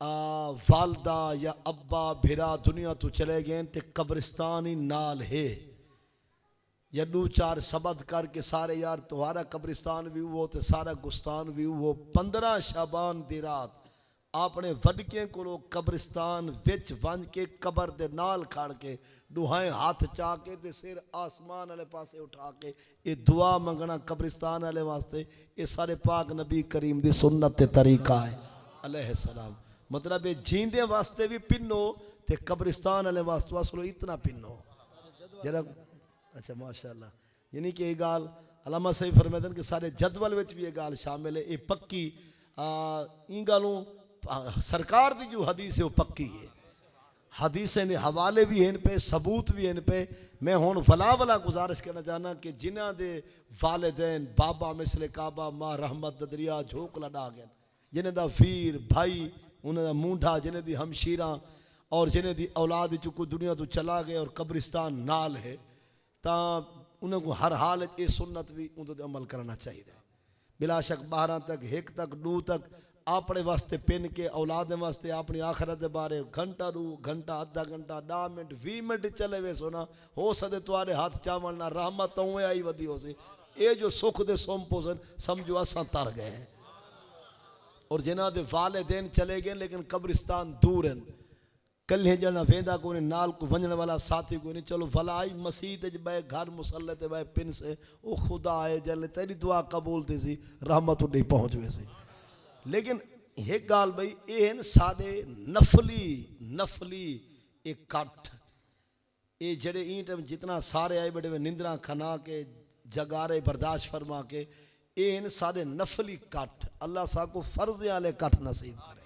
वालदा या अब्बा भिरा दुनिया तो चले गए ते कब्रिस्तान ही नाल है या दो चार शब्द करके सारे यार तुम्हारा कब्रिस्तान भी वो तो सारा गुस्तान भी वो। 15 शाबान दी रात अपने वडके को कब्रिस्तान विच वन के कबर दे नाल खड़ के दुहाएं हाथ चा के ते सिर आसमान वाले पासे उठा के ये दुआ मंगना कब्रिस्तान वाले वास्ते ये सारे पाक नबी करीम दी सुन्नत ते तरीका है अलैहि सलाम। मतलब ये जींदे वास्ते भी पिनो ते कब्रिस्तान वाले वास्ते वास्ते इतना पिनो जरा। अच्छा माशाअल्लाह, यानी कि ये गाल अलामा सही फरमाते हैं कि सारे जदवल में भी ये गाल शामिल है। ये पक्की इन गालों सरकार की जो हदीस है वो पक्की है। हदीसें के हवाले भी हैं पे, सबूत भी हैं पे। मैं हुण वला गुजारिश करना चाहना कि जिन्हां दे वालिदैन बाबा मिसले काबा माँ रहमत दरिया झोंक लड़ा गए, जिन्हें दा वीर भाई उन्हें दा मूंढा, जिन्हें दी हमशीरा और जिन्हें दी औलाद चुको दुनिया तो चला गए और कब्रिस्तान नाल है, तो उन्हें हर हाल ये सुन्नत भी उन्हें अमल करना चाहिए। बिला शक 12 तक 1 तक 2 तक अपने वास्ते पिन के औलाद वास्ते अपनी आखरत के बारे घंटा 2 घंटा आधा घंटा 10 मिनट 20 मिनट चले वे सोना हो सके तुम्हारे हाथ चावल ना रहमत उवें आई वधी हो सी। ये जो सुख दे सोमपो सन समझो असा तर गए हैं। और जिन्हों के वालिदैन चले गए लेकिन कब्रिस्तान दूर हैं, कल्हे जना वेंदा को नाल को वंजण वाला साथी को नहीं। चलो भला आई मसीद बह घर मुसल्ले ते बह पिन से ओ खुदा आए जल तेरी दुआ कबूल थी सी रहमत उड़ी पहुँच वैसी। लेकिन एक गाल भाई ये साढ़े नफली एक कठ ये जड़े ईंट जितना सारे आए बड़े निंद्रा खना के जगारे बर्दाश्त फरमा के ये साढ़े नफली कठ अल्लाह सा को फर्ज आले कठ नसीब करे।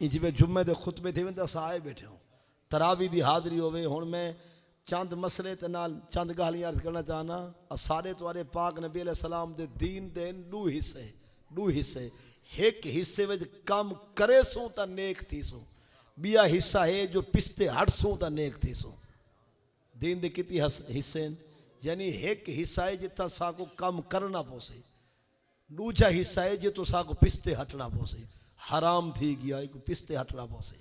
जिमें जुम्मे के खुतबे थे तो असा आए बैठे हो तरावी की हाजरी होवे। हुण मैं चंद मसले ते नाल चंद गालियां अर्ज करना चाहना। सारे तुम्हारे पाक नबी अलैहि सलाम दे दीन दे दो हिस्से एक हिस्से में काम करे सो तो नेक थी सो, बिया हिस्सा है जो पिछते हट सो तो नेक थी सो। दीन दे कितने हिस्से यानी एक हिस्सा है जितना साको काम करना पोसे, दूजा हिस्सा है जो तो साको पिछते हटना पोसे। हराम थी गया एक पिछते हटना पोसे।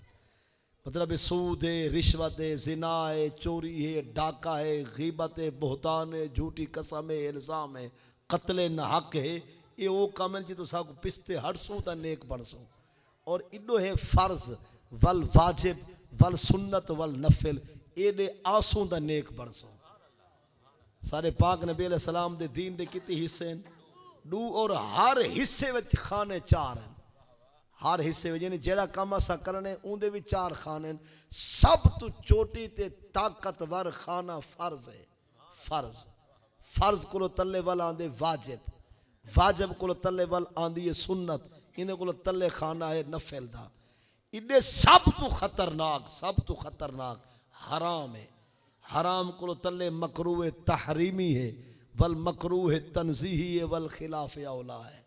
मतलब सूद है, रिश्वत है, जिना है, चोरी है, डाका है, गीबत है, बोहतान है, झूठी कसम है, इल्ज़ाम है, कत्ले न हक है। ये वो काम है जो साको पिछते हटसो तो नेक बनसो। और इडो है फर्ज वल वाजिब वल सुन्नत वल नफिल एडे आसों दा नेक बनसो। सारे पाक नबी अलैहि सलाम दे दीन दे कितने हिस्से हैं? 2 और हर हिस्से में खाने 4 हैं। हर हिस्से में यानी जेड़ा काम असा करने उनके भी 4 खाने हैं। सब तो चोटी ते ताकतवर खाना फर्ज है। फर्ज को तले वाल आंदे वाजिब को तले वाल आंदी है सुन्नत, इन्हें को तले खाना है नफिल दा। इन्हें सब तो खतरनाक हराम है। हराम को तले मकरूह तहरीमी है, वल मकरूह तंजीही है, वल खिलाफ औला है।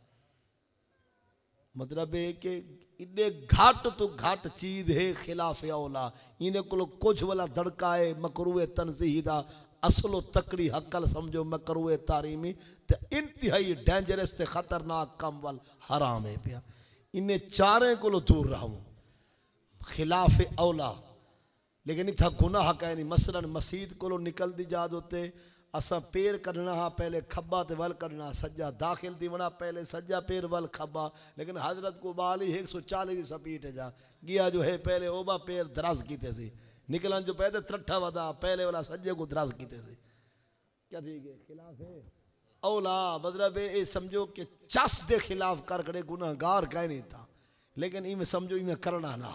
मतलब है कि इन्हें घाट तो घाट चीज है खिलाफ औला। इन्हें को कुछ वाला दड़का है मकरूह तंजीही दा, असलो तकड़ी हकल समझो मकरूह तारीमी ते इंतहाई डेंजरस ते खतरनाक कम वाल हराम है पिया। इन्हें 4 को दूर रहूं खिलाफ औला। लेकिन इतना गुनाह कह नहीं। मसलन मसीद को निकल दी जाद होते असा पैर करना हा पहले खब्बा ते वल करना, सज्जा दाखिल दी वना पहले सज्जा पैर वल खब्बा। लेकिन हजरत को बाली 140 की स्पीड जा गया जो है पहले ओबा पैर दराज कीते सी निकलन जो पहले 3 वदा पहले वाला सज्जे को दराज कीते सी। क्या थी गए खिलाफ है औला मतलब ये समझो कि चस दे खिलाफ कर करे गुनाहगार कह नहीं था लेकिन इमें समझो इमें करना ना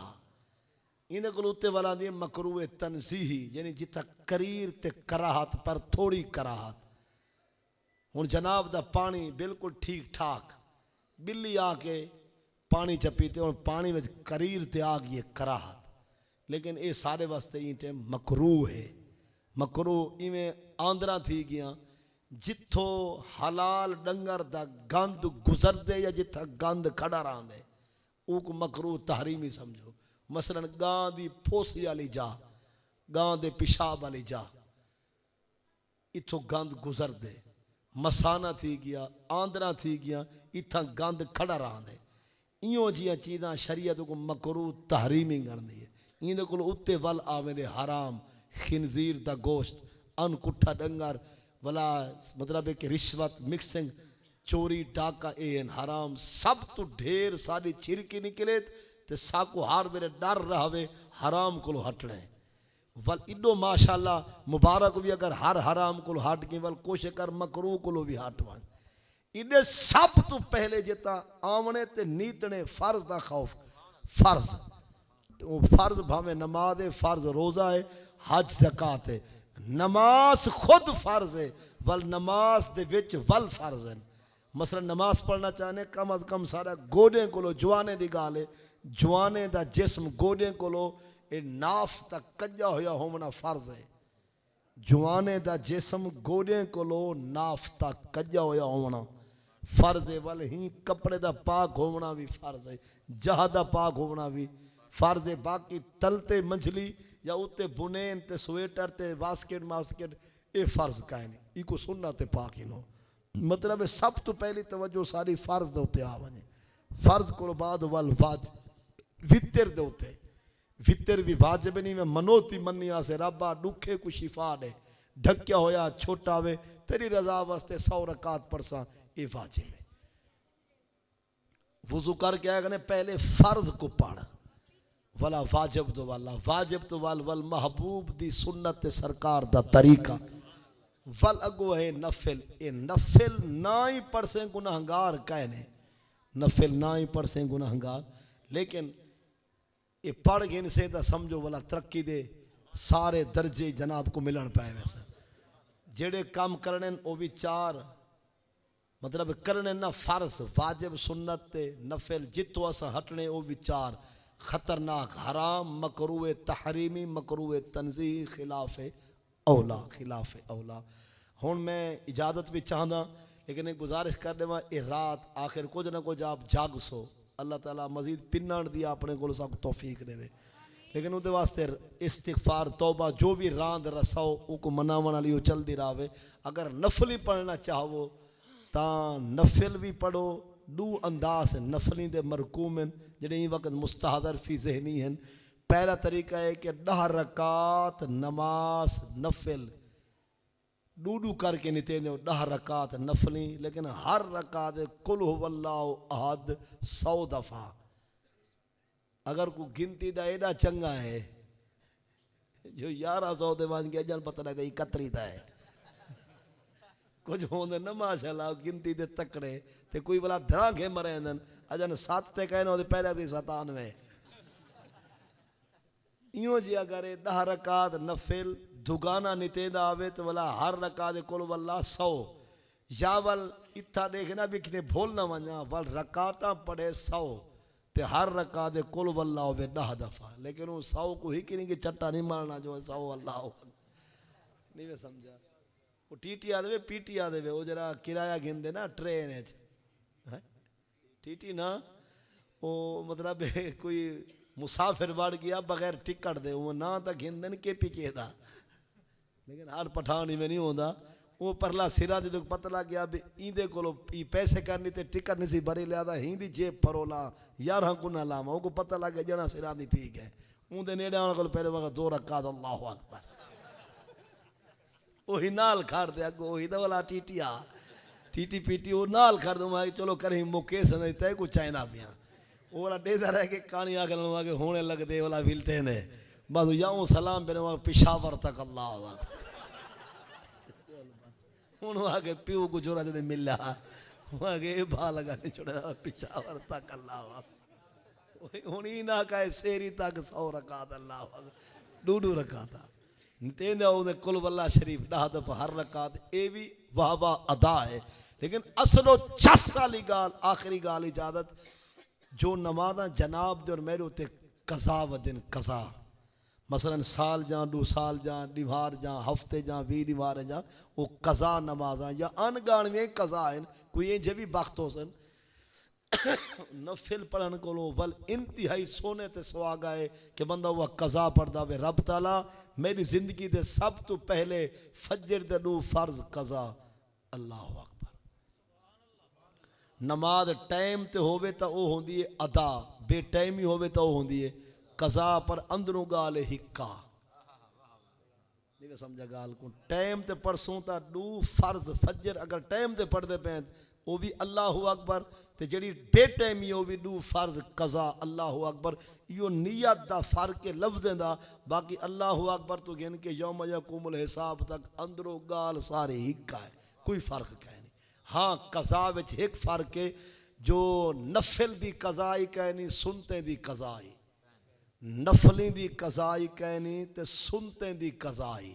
इन्हें को उत्ते वाला दी मकरूए तनजीही यानी जिथा करीर ते कराहत पर थोड़ी कराहत हुन जनाब दा पानी बिल्कुल ठीक ठाक बिल्ली आके पानी च पीते और पानी में करीर ते आ गई कराहत लेकिन ये सारे वास्ते ये मकरू है मकरू इवें आंदरा थी गया जिथो हलाल डंगर दा गंद गुजर दे या जिथा गंद खड़ा रहा उक मकरू तहरीमी समझो मसलन गां दी फोसी वाली जा गां दे पिशाब वाली जा इथों गंद गुजर दे मसाना थी गया आंदरा थी गया इथा गंद खड़ा रहा दे इं जिया चीज़ा शरीयत को मकरू तहरीमी करनी है इन को उत्ते वल आवे दे हराम खिनजीर दा गोश्त अनकुठा डंगर वाला मतलब है कि रिश्वत मिक्सिंग चोरी डाका एन हराम सब तो ढेर सारी छिरकी निकले ते साको हार मेरे डर रहे हराम को हटने वल इडो माशाल्लाह मुबारक भी अगर हर हराम को हट के वल कोशिश कर मकरू को भी हट वन इन्हें सब तो पहले जिता आमने ते नीतने फर्ज दा खौफ फर्ज वो फर्ज भावे नमाज है फर्ज रोज़ा है हज ज़कात है नमाज खुद फर्ज है वल नमाज दे विच वल फर्ज है मसलन नमाज पढ़ना चाहने कम अज कम सारा गोडे को जवाने की गाल है जवाने दा जिस्म गोडे को नाफ तक कज्जा होया होना फर्ज है जवाने दा जिस्म गोडे को नाफ तक कज्जा होया होना फर्ज है वल ही कपड़े दा पाक होना भी फर्ज है जहा दा पाक होना भी फर्ज है बाकी तलते मंझली या उत्ते बुनेन ते स्वेटर ते बास्केट मास्केट ये फर्ज का नहीं इको सुनना ते पाक ही नो मतलब है सब तो पहली तवज्जो सारी फर्ज दे उत्ते आ वने फर्ज को बाद वल वाज वितर दे उत्ते वितर भी वाजिब नहीं मैं मनोती मन्नी आसे रब्बा दुखे को शिफा दे ढक्या होया छोटा वे तेरी रजा वास्ते 100 रकात पढ़सा ये वाजिब है वुजू करके आया कहने पहले फर्ज को पढ़ वला वाजिब तो वाल वल महबूब दी सुन्नत सरकार दा तरीका वल अगो है नफिल ये नफिल ना ही पढ़ से गुनाहगार कहने नफिल ना ही पढ़ से गुनाहगार लेकिन ये पढ़ गिन से तो समझो वाला तरक्की दे सारे दर्जे जनाब को मिलन पाए वैसे जेड़े काम करने वो भी चार मतलब करने ना फर्ज वाजिब सुन्नत नफिल जितो असा हटने वो भी चार खतरनाक हराम मकरूए तहरीमी मकरूए तंजी खिलाफ औला हुण मैं इजाज़त भी चाहता लेकिन एक गुजारिश कर देवा ये रात आखिर कुछ ना कुछ आप जाग सो अल्लाह ताला मजीद पिन्नण दी अपने को सब तौफीक देवे लेकिन उहदे वास्ते इस्तिगफार तौबा जो भी रांद रसाओ उको मनावन वाली वो चलती रहे अगर नफली पढ़ना चाहो तो नफिल भी पढ़ो दू अंदाज नफली दे मरकूम जड़े इन वक्त मुस्तहदर फी ज़हनी हैं पहला तरीका है कि 10 रकात नमाज नफिल डूडू करके निते 10 रकात नफली लेकिन हर रकात कुल हुवल्लाहु अहद 100 दफ़ा अगर को गिनती दा एडा चंगा है जो 1100 दे वन के जन पता लगता 31 दा है कुछ होंदे न माशाल्लाह गिनती दे तकड़े ते कोई वाला धरा के मरे अजन 7 ते कहने ओदे पहले दी 97 इं जी अगर 10 रकात नफिल दुगाना नितेदा आवे तो वाला हर रकात कुल वल्ला 100 या वल इतना देखना भी कितने भूल ना वना वल रकाता पढ़े 100 ते हर रकात कुल वल्ला होवे 10 दफ़ा लेकिन वो 100 को ही कि नहीं कि चट्टा नहीं मारना जो 100 अल्लाह नहीं वे समझा वो टीटी आ दे पीटी आ दे वो जरा किराया गिनते ना ट्रेन है टीटी ना वो मतलब कोई मुसाफिर बढ़ गया बगैर टिकट दे वो ना तो गिनते के पी के दा लेकिन हर पठान ही में नहीं होता वो परला सिरा दी तो पता लग गया भी इंदे को पैसे करनी ते टिकट नहीं सी भरी लिया हिंदी जेब परोला 11 गुना लामा वो पता लग गया जना सिरा दी ठीक है उनके नेड़े आने को पहले वक्त 2 रकात अल्लाहु अकबर वही नाल खाड़ दे अगो वही तो वाला टीटी पीटी वो नाल खाड़ दो मैं चलो करें मुकेश नहीं तय कुछ चाहना पिया वो वाला डेदा रह के कहानी आकर होने लगते वाला विलटे ने बस जाऊँ सलाम पे पेशावर तक अल्लाह हूँ आगे प्यो को जोरा जब मिला आगे भा लगाने छोड़ा पिशावर तक अल्लाह हूँ ही ना कहे शेरी तक 100 रकात अल्लाह डूडू रखा था तेंदे कुल वल्ला शरीफ 10 दफ़ा हर रकात ये भी वाह वाह अदा है। लेकिन असलो चस वाली गाल आखिरी गाल इजाजत जो नमाज़ा जनाब दे और मेरे उत्ते कज़ा वदिन कज़ा मसलन साल जा 2 साल जा दीवार जा हफ्ते जा 20 दीवार जा वो कज़ा नमाज़ा या अनगान में कज़ा है कोई ये भी वक्त हो सन नफिल पढ़न को वल इंतहाई सोने ते सुहागा है कि बंदा वह कज़ा पढ़दा वे रब ताला मेरी जिंदगी दे सब तो पहले फजर दे 2 फर्ज कज़ा अल्लाह अकबर। नमाज टाइम ते होवे तो वो होंदी है अदा बेटाइमी होवे तो वो होंदी है कज़ा पर अंदरों गाल हिक्का नहीं समझा गाल को टाइम ते पढ़सूं ता 2 फर्ज फजर अगर टाइम ते पढ़दे पे वो भी अल्लाह अकबर ते जड़ी बेटाइमी हो भी 2 फर्ज कज़ा अल्लाह अकबर यो नियत दा फर्क है लफ्ज़ें दा बाकी अल्लाह अकबर तो गिन के यौम यक़ूमुल हिसाब तक अंदरों गाल सारे हिक्का है कोई फर्क कह नहीं। हाँ कज़ा विच एक फर्क है जो नफिल दी कज़ाई कहनी सुनते दी कज़ाई नफली दी कज़ाई कहनी ते सुनते दी कज़ाई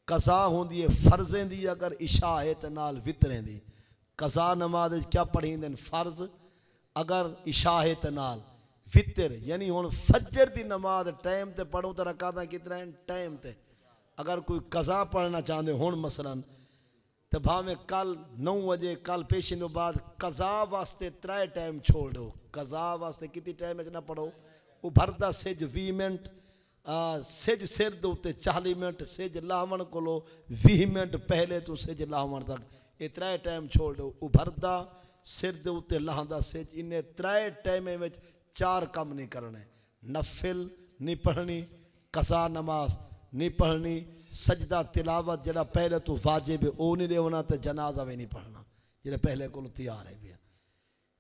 कज़ा होंदी है फर्जें दी अगर इशा है तो नाल वितरें दी कज़ा नमाज क्या पढ़ींदे फर्ज अगर इशा है तो नाल वितर यानी हुण फजर दी नमाज टाइम ते पढ़ूं तो रकातां कितना हैं टाइम ते अगर कोई कज़ा पढ़ना चाहते हुण मसलन तो भावें कल 9 बजे कल पेशी तो बाद कज़ा वास्ते 3 टाइम छोड़ दो कज़ा वास्ते कितनी टाइम ना पढ़ो उभरदा सिज 20 मिनट सिज सिर दे उत्ते 40 मिनट सिज लावण कोलो 20 मिनट पहले तो सिज लावण तक ये 3 टाइम छोड़ दो उभरदा सिर दे उत्ते लहंदा सिज इन्हें 3 टाइम में 4 काम नहीं करने नफिल नहीं पढ़नी कज़ा नमाज नहीं पढ़नी सजदा तिलावत जरा पहले तो वाजिब है वो नहीं देना तो जनाजा भी नहीं पढ़ना जरा पहले को तैयार है भैया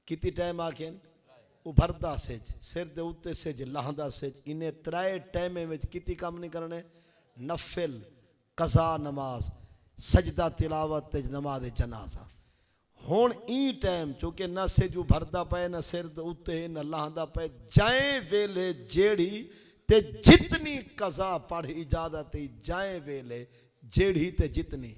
कितनी टाइम आखें उभरदा सिज सिर दे उत्ते सिज लहंदा सिज इन्हें 3 टाइम में कितनी काम नहीं करने नफिल कज़ा नमाज सजदा तिलावत ते नमाज जनाजा हुण ई टाइम चूंकि न सिज उभरदा पे न सिर दे उत्ते न लहंदा पे जाए वेले जेड़ी ते जितनी कज़ा पढ़ इजाजत जाए वेले जेड़ी ते जितनी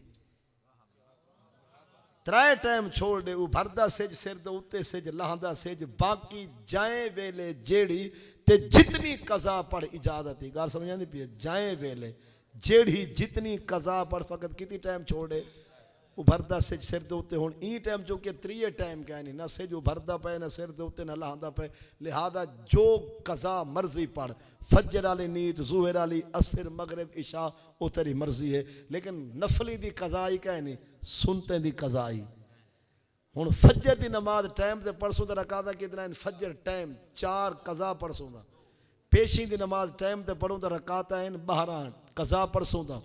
3 टाइम छोड़ दे उभरदा सिज सिर दे उत्ते सिज लहंदा सिज बाकी जाए वेले जेड़ी ते जितनी कज़ा पढ़ इजाजत गाल समझ आंदी पई जाए वेले जेड़ी जितनी कज़ा पढ़ फकत कितनी टाइम छोड़े उभरदा सिज सिर दे उत्ते हुण ई टाइम जो कि 3 टाइम कह नहीं ना सिज उभरदा पे ना सिर दे उत्ते ना लहंदा पे लिहाजा जो कज़ा मर्जी पढ़ फजर वाली नीत ज़ुहर वाली असर मगरिब इशा वो तेरी मर्जी है लेकिन नफली दी कज़ाई कह नहीं सुनते दी कज़ाई हुण फजर दी नमाज टाइम से पढ़सूं तो रकाता कितना फजर टाइम 4 कज़ा पढ़सूं दा पेशी दी नमाज टाइम से पढ़ूं तो रकाता 12 कज़ा पढ़सूं दा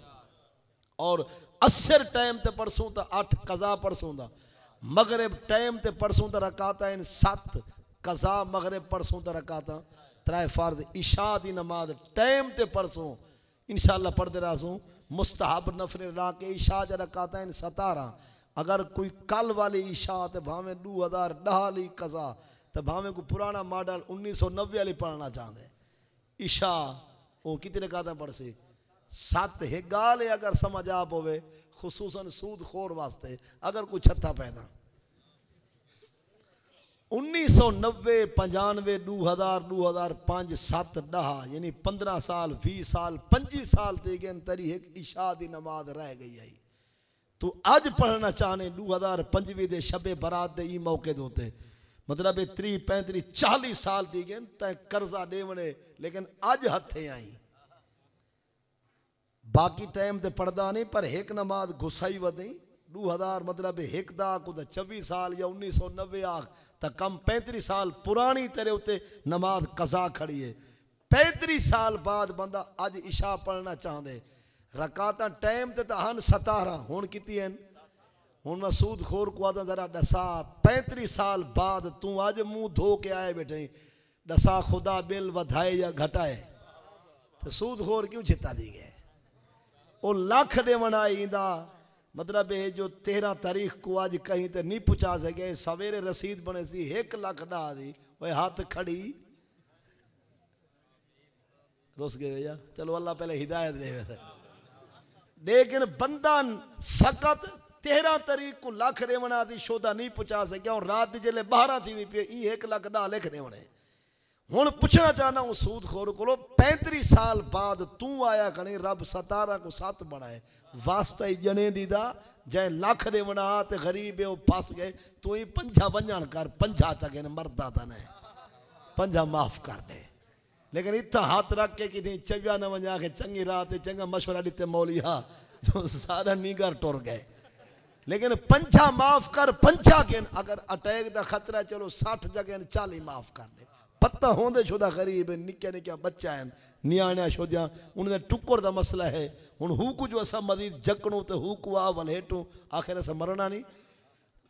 और असर टाइम ते पढ़सूं तो 8 कज़ा पढ़सूं दा मगरिब टाइम ते पढ़सूं तो रकाता 7 कज़ा मगरिब पढ़सूं तो रकाता 3 फर्ज इशा दी नमाज टाइम ते पढ़सूं इंशाअल्लाह पढ़ते रहसूं मुस्तहब नफल ला के इशा च रकाता 17 अगर कोई कल वाली इशा तो भावें 2010 वाली कज़ा तो भावें कोई पुराना मॉडल 1990 वाली पढ़ना चाहते इशा वो कितने रकाता पढ़ सी 7 है गाल है अगर समझ आप होवे खुसूसन सूद खोर वास्ते अगर कोई छत्ता पैदा 1990 95 2000 2005 7 10 यानी 15 साल 20 साल 25 साल ते गए तरी एक इशा दी नमाज रह गई है तो अज पढ़ना चाहने 2025 दे शबे बरात दे ई मौके दोते मतलब 30 35 40 साल दी गए तै कर्जा देवने लेकिन अज हथे आई बाकी टाइम ते पढ़दा नहीं पर एक नमाज घुसाई वधी 2000 मतलब एक दा को 26 साल या 1990 आख तो कम 35 साल पुरानी तेरे उत्ते नमाज कज़ा खड़ी है 35 साल बाद बंदा अज इशा पढ़ना चाहते रकाता टाइम ते तो हन 17 हुण कितनी हैं हुण मैं सूद खोर को आदा जरा दसा 35 साल बाद तू अज मुंह धो के आए बैठे दसा खुदा बिल वधाए या घटाए तो सूद खोर क्यों चिता दी गए वो लख दे वना इंदा मतलब ये जो 13 तारीख को आज कहीं तो नहीं पहुंचा सके, सवेरे रसीद बने सी 1 लाख डा दी, वह हाथ खड़ी रुस गए भैया। चलो अल्लाह पहले हिदायत दे, लेकिन बंदा फकत 13 तारीख को लाख रेवना दी शोदा नहीं पहुंचा सके और रात जिले 12 थी पे 1 लाख डा लिख रेवने। हुण पूछना चाहना हूं सूद खोर को 35 साल बाद तू आया खणी रब 17 को 7 बनाए वास्ता ही जने दीदा जै लाख रेवना ते गरीब है वो फस गए, तू ही 5 वंजन कर 5 चके मरदा था ने 5 माफ कर दे। लेकिन इतना हाथ रख के कि चव्या न वजा के चंगी रात चंगा मशवरा दिते मौलिया जो सारा नीगर टुर गए। लेकिन 5 माफ कर 5 के अगर अटैक का खतरा चलो 60 जगह 40 माफ कर दे। पत्ता होंदे छोदा गरीब निक्के निक्के बच्चा है नियाणिया छोदिया उन्हें टुकर का मसला है। हुण हू कुछ असा मजीद जकणू तो हू को आवल हेठू आखिर असा मरना नहीं।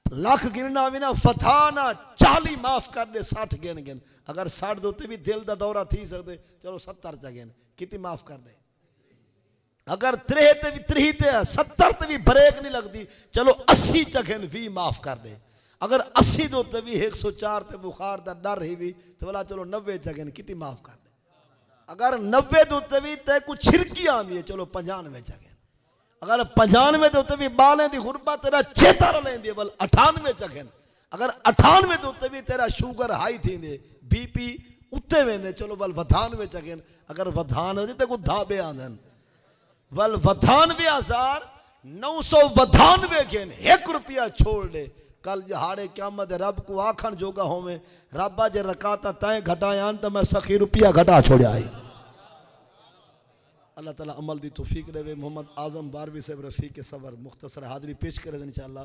लाख गिनना भी ना फथाना 40 माफ कर दे 60 गिन गिन। अगर 60 दोते भी दिल का दौरा थी सकते चलो 70 गिन कितनी माफ कर दे। अगर 70 ते भी ब्रेक नहीं लगती चलो 80 चखन 20 माफ कर दे। अगर 80 दोते भी 104 ते बुखार का डर ही भी तो बोला चलो 90 चखन कितनी माफ कर दे। अगर 90 दोते भी ते कुछ छिरकी आती है चलो 95 चखन। अगर 95 दोते भी बालें की गुरबत तेरा चेता लेंदी है बल 98 चखन। अगर 98 दोते भी तेरा शुगर हाई थी बीपी उत्ते वेंदे चलो बल 92 चखन। अगर वधान हो तो कुछ धाबे आंदन बल 92,992 के 1 रुपया छोड़ दे। कल जहाड़े क्यामत रब को आखन जोगा होवे रब्बा जे रकाता तय घटायान तो मैं सखी रुपया घटा छोड़िया आई। अल्लाह ताला अमल दी तौफीक देवे। मोहम्मद आजम बारवी साहब रफ़ीक के सबर मुख्तसर हाज़री पेश करे इंशाअल्लाह।